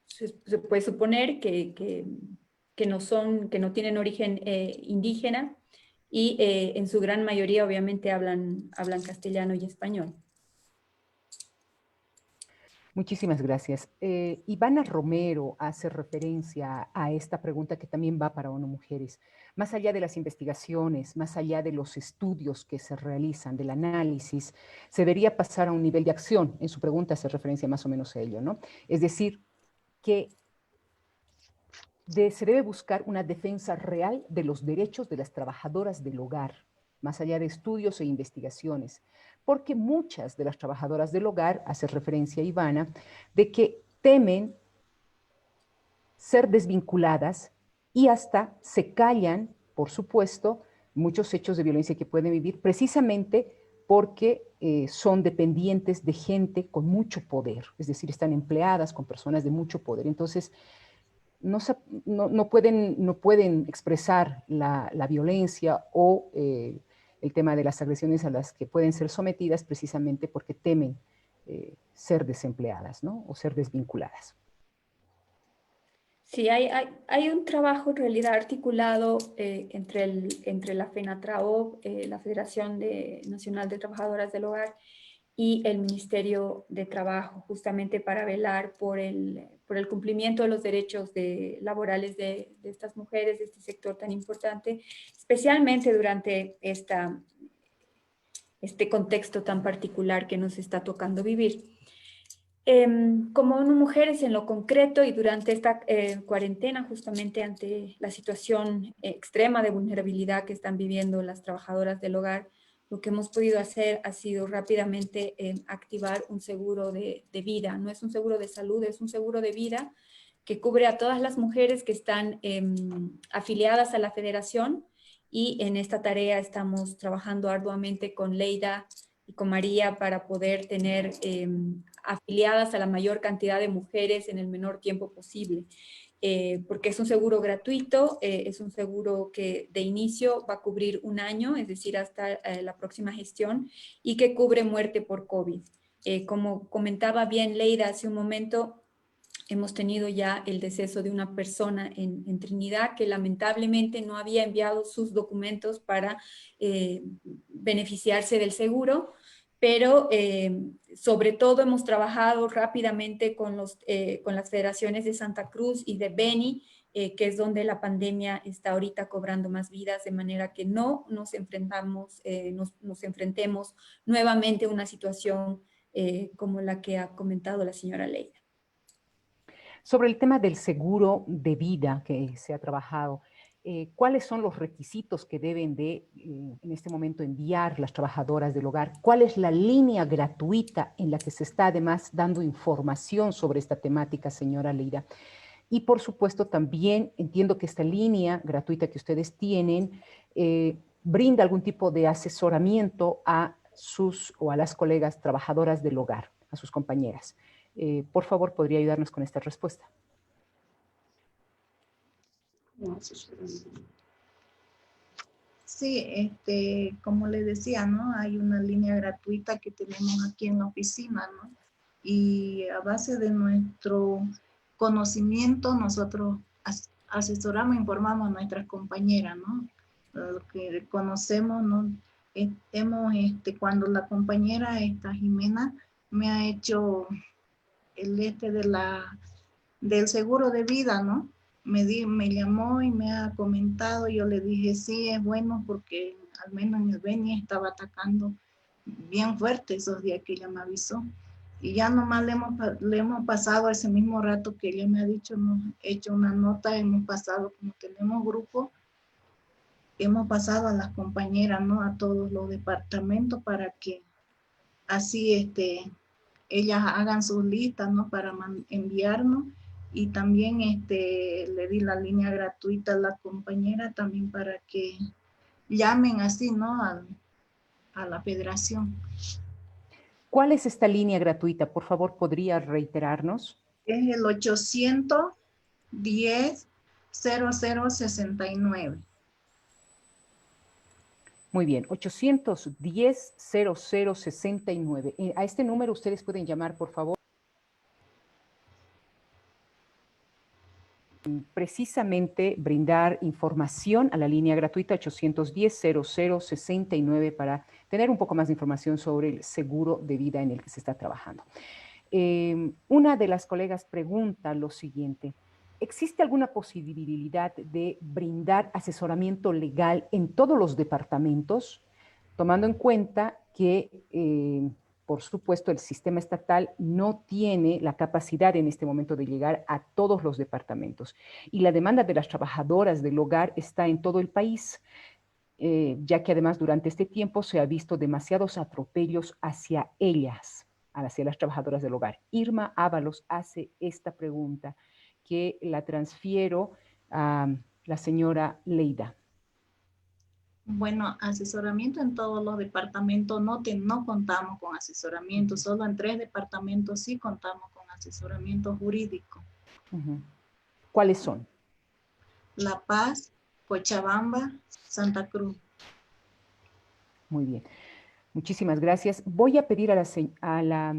se puede suponer que no tienen origen indígena y en su gran mayoría obviamente hablan castellano y español. Muchísimas gracias. Ivana Romero hace referencia a esta pregunta que también va para ONU Mujeres. Más allá de las investigaciones, más allá de los estudios que se realizan, del análisis, se debería pasar a un nivel de acción. En su pregunta hace referencia más o menos a ello, ¿no? Es decir, que se debe buscar una defensa real de los derechos de las trabajadoras del hogar, más allá de estudios e investigaciones, porque muchas de las trabajadoras del hogar, hace referencia a Ivana, de que temen ser desvinculadas y hasta se callan, por supuesto, muchos hechos de violencia que pueden vivir precisamente porque son dependientes de gente con mucho poder, es decir, están empleadas con personas de mucho poder. Entonces, no pueden expresar la violencia o el tema de las agresiones a las que pueden ser sometidas precisamente porque temen ser desempleadas, ¿no? O ser desvinculadas. Sí, hay un trabajo en realidad articulado entre la FENATRAHOG, la Federación Nacional de Trabajadoras del Hogar, y el Ministerio de Trabajo, justamente para velar por el cumplimiento de los derechos laborales de estas mujeres, de este sector tan importante, especialmente durante este contexto tan particular que nos está tocando vivir. Como ONU Mujeres en lo concreto y durante esta cuarentena, justamente ante la situación extrema de vulnerabilidad que están viviendo las trabajadoras del hogar, lo que hemos podido hacer ha sido rápidamente activar un seguro de vida. No es un seguro de salud, es un seguro de vida que cubre a todas las mujeres que están afiliadas a la federación, y en esta tarea estamos trabajando arduamente con Leida y con María para poder tener afiliadas a la mayor cantidad de mujeres en el menor tiempo posible. Porque es un seguro gratuito, es un seguro que de inicio va a cubrir un año, es decir, hasta la próxima gestión, y que cubre muerte por COVID. Como comentaba bien Leida hace un momento, hemos tenido ya el deceso de una persona en Trinidad que lamentablemente no había enviado sus documentos para beneficiarse del seguro, pero sobre todo hemos trabajado rápidamente con las federaciones de Santa Cruz y de Beni, que es donde la pandemia está ahorita cobrando más vidas, de manera que no nos enfrentemos nuevamente a una situación como la que ha comentado la señora Leida. Sobre el tema del seguro de vida que se ha trabajado, ¿cuáles son los requisitos que deben en este momento enviar las trabajadoras del hogar? ¿Cuál es la línea gratuita en la que se está además dando información sobre esta temática, señora Leida? Y por supuesto también entiendo que esta línea gratuita que ustedes tienen brinda algún tipo de asesoramiento a sus o a las colegas trabajadoras del hogar, a sus compañeras. Por favor, ¿podría ayudarnos con esta respuesta? Sí, como le decía, ¿no? Hay una línea gratuita que tenemos aquí en la oficina, ¿no? Y a base de nuestro conocimiento, nosotros asesoramos, informamos a nuestras compañeras, ¿no? Lo que conocemos, ¿no? Cuando la compañera, esta Jimena, me ha hecho del seguro de vida, ¿no? Me llamó y me ha comentado, yo le dije, sí, es bueno porque al menos en el Beni estaba atacando bien fuerte esos días que ella me avisó. Y ya nomás le hemos pasado ese mismo rato que ella me ha dicho, hemos hecho una nota, hemos pasado, como tenemos grupo, hemos pasado a las compañeras, ¿no? A todos los departamentos para que así ellas hagan sus listas, ¿no? Para enviarnos. Y también le di la línea gratuita a la compañera también para que llamen así, ¿no? A la federación. ¿Cuál es esta línea gratuita? Por favor, ¿podría reiterarnos? Es el 810-0069. Muy bien, 810-0069. A este número ustedes pueden llamar, por favor. Precisamente brindar información a la línea gratuita 810-0069 para tener un poco más de información sobre el seguro de vida en el que se está trabajando. Una de las colegas pregunta lo siguiente: ¿existe alguna posibilidad de brindar asesoramiento legal en todos los departamentos, tomando en cuenta que por supuesto, el sistema estatal no tiene la capacidad en este momento de llegar a todos los departamentos y la demanda de las trabajadoras del hogar está en todo el país, ya que además durante este tiempo se ha visto demasiados atropellos hacia ellas, hacia las trabajadoras del hogar? Irma Ábalos hace esta pregunta que la transfiero a la señora Leida. Bueno, asesoramiento en todos los departamentos, no contamos con asesoramiento, solo en 3 departamentos sí contamos con asesoramiento jurídico. ¿Cuáles son? La Paz, Cochabamba, Santa Cruz. Muy bien, muchísimas gracias. Voy a pedir a la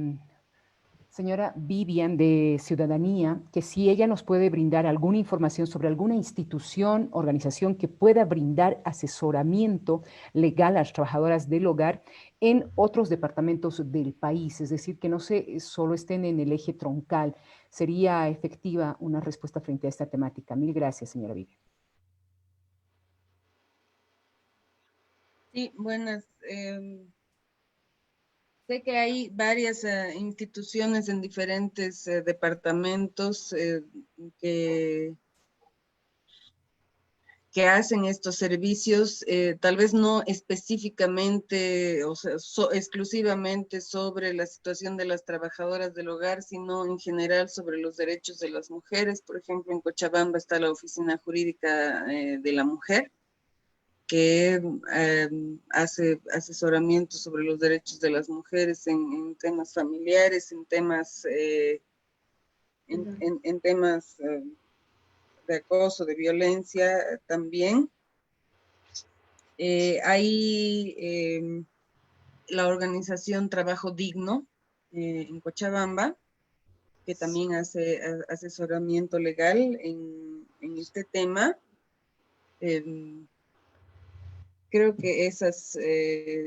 señora Vivian de Ciudadanía que si ella nos puede brindar alguna información sobre alguna institución, organización que pueda brindar asesoramiento legal a las trabajadoras del hogar en otros departamentos del país, es decir, que no solo estén en el eje troncal. ¿Sería efectiva una respuesta frente a esta temática? Mil gracias, señora Vivian. Sí, buenas. Sé que hay varias instituciones en diferentes departamentos que hacen estos servicios, tal vez no específicamente, o sea, exclusivamente sobre la situación de las trabajadoras del hogar, sino en general sobre los derechos de las mujeres. Por ejemplo, en Cochabamba está la Oficina Jurídica de la Mujer, que hace asesoramiento sobre los derechos de las mujeres en temas familiares, en temas, en temas de acoso, de violencia también. Hay la organización Trabajo Digno en Cochabamba, que también hace asesoramiento legal en este tema. Creo que esas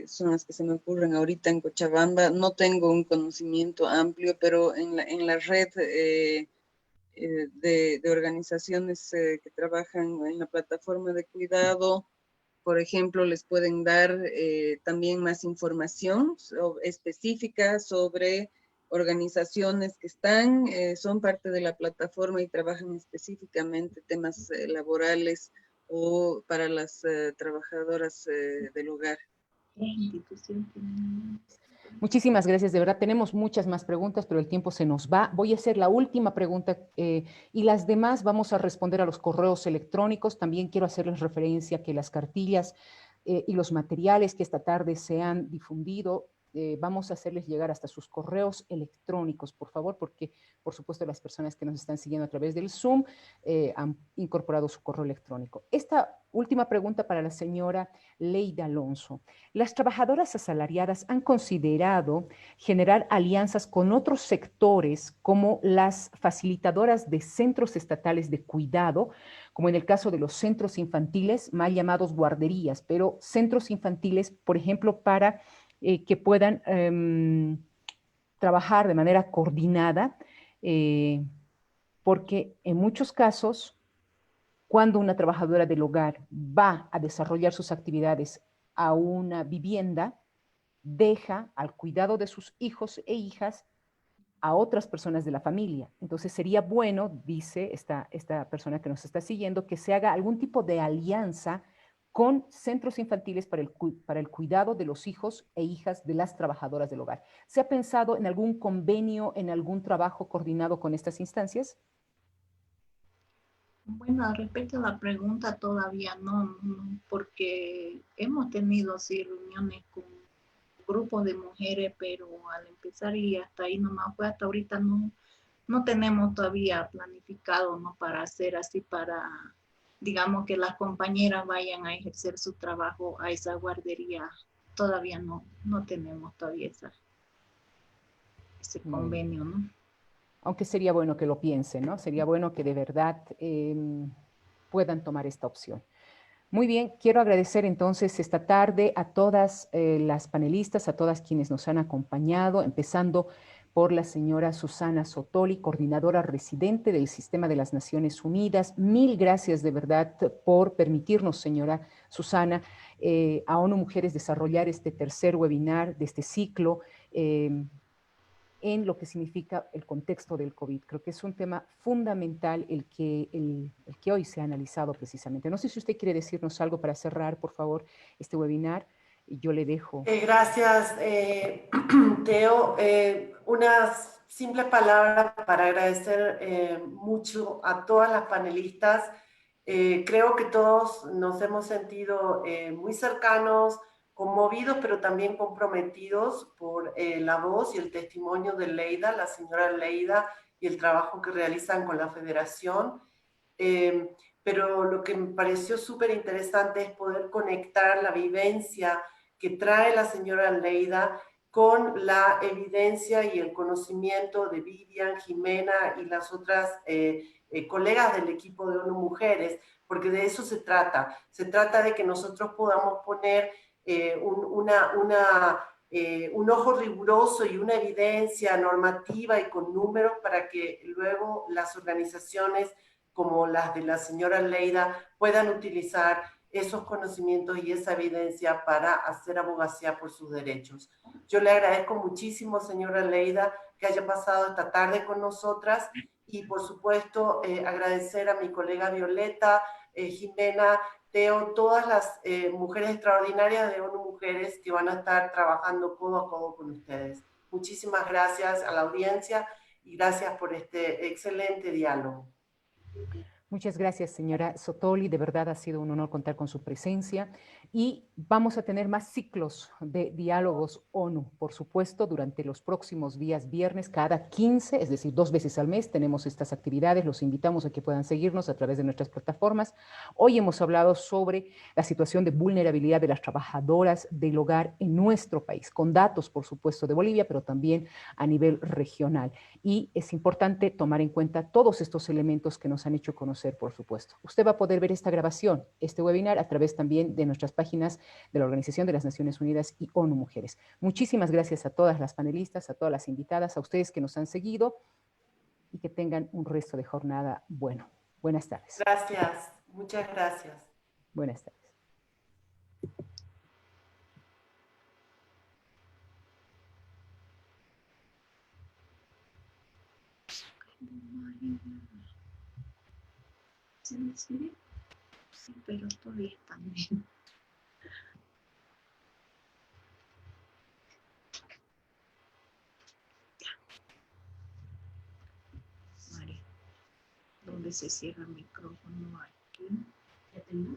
son las que se me ocurren ahorita en Cochabamba. No tengo un conocimiento amplio, pero en la red de organizaciones que trabajan en la plataforma de cuidado, por ejemplo, les pueden dar también más información específica sobre organizaciones que son parte de la plataforma y trabajan específicamente temas laborales o para las trabajadoras del hogar. Muchísimas gracias, de verdad. Tenemos muchas más preguntas, pero el tiempo se nos va. Voy a hacer la última pregunta y las demás vamos a responder a los correos electrónicos. También quiero hacerles referencia que las cartillas y los materiales que esta tarde se han difundido, vamos a hacerles llegar hasta sus correos electrónicos, por favor, porque, por supuesto, las personas que nos están siguiendo a través del Zoom han incorporado su correo electrónico. Esta última pregunta para la señora Leida Alonso. Las trabajadoras asalariadas han considerado generar alianzas con otros sectores como las facilitadoras de centros estatales de cuidado, como en el caso de los centros infantiles, mal llamados guarderías, pero centros infantiles, por ejemplo, para que puedan trabajar de manera coordinada, porque en muchos casos, cuando una trabajadora del hogar va a desarrollar sus actividades a una vivienda, deja al cuidado de sus hijos e hijas a otras personas de la familia. Entonces sería bueno, dice esta persona que nos está siguiendo, que se haga algún tipo de alianza con centros infantiles para el cuidado de los hijos e hijas de las trabajadoras del hogar. ¿Se ha pensado en algún convenio, en algún trabajo coordinado con estas instancias? Bueno, respecto a la pregunta todavía no, porque hemos tenido así reuniones con grupos de mujeres, pero al empezar y hasta ahí nomás fue, hasta ahorita no tenemos todavía planificado, ¿no? Para hacer así, para, digamos, que las compañeras vayan a ejercer su trabajo a esa guardería. Todavía no tenemos todavía ese convenio, ¿no? Aunque sería bueno que lo piensen, ¿no? Sería bueno que de verdad puedan tomar esta opción. Muy bien, quiero agradecer entonces esta tarde a todas las panelistas, a todas quienes nos han acompañado, empezando por la señora Susana Sotoli, coordinadora residente del Sistema de las Naciones Unidas. Mil gracias de verdad por permitirnos, señora Susana, a ONU Mujeres desarrollar este tercer webinar de este ciclo en lo que significa el contexto del COVID. Creo que es un tema fundamental el que hoy se ha analizado precisamente. No sé si usted quiere decirnos algo para cerrar, por favor, este webinar. Yo le dejo. Gracias, Teo. Unas simples palabras para agradecer mucho a todas las panelistas. Creo que todos nos hemos sentido muy cercanos, conmovidos, pero también comprometidos por la voz y el testimonio de Leida, la señora Leida, y el trabajo que realizan con la federación. Pero lo que me pareció súper interesante es poder conectar la vivencia que trae la señora Leida con la evidencia y el conocimiento de Vivian, Jimena y las otras colegas del equipo de ONU Mujeres, porque de eso se trata. Se trata de que nosotros podamos poner un ojo riguroso y una evidencia normativa y con números para que luego las organizaciones como las de la señora Leida puedan utilizar esos conocimientos y esa evidencia para hacer abogacía por sus derechos. Yo le agradezco muchísimo, señora Leida, que haya pasado esta tarde con nosotras y, por supuesto, agradecer a mi colega Violeta, Jimena, Teo, todas las mujeres extraordinarias de ONU Mujeres que van a estar trabajando codo a codo con ustedes. Muchísimas gracias a la audiencia y gracias por este excelente diálogo. Muchas gracias, señora Sotoli. De verdad ha sido un honor contar con su presencia y vamos a tener más ciclos de diálogos ONU, por supuesto, durante los próximos días viernes, cada 15, es decir, 2 veces al mes tenemos estas actividades. Los invitamos a que puedan seguirnos a través de nuestras plataformas. Hoy hemos hablado sobre la situación de vulnerabilidad de las trabajadoras del hogar en nuestro país, con datos, por supuesto, de Bolivia, pero también a nivel regional. Y es importante tomar en cuenta todos estos elementos que nos han hecho conocer, por supuesto. Usted va a poder ver esta grabación, este webinar, a través también de nuestras páginas de la Organización de las Naciones Unidas y ONU Mujeres. Muchísimas gracias a todas las panelistas, a todas las invitadas, a ustedes que nos han seguido y que tengan un resto de jornada bueno. Buenas tardes. Gracias, muchas gracias. Buenas tardes. Sí, pero todavía también. ¿Dónde se cierra el micrófono? Aquí. Ya tengo.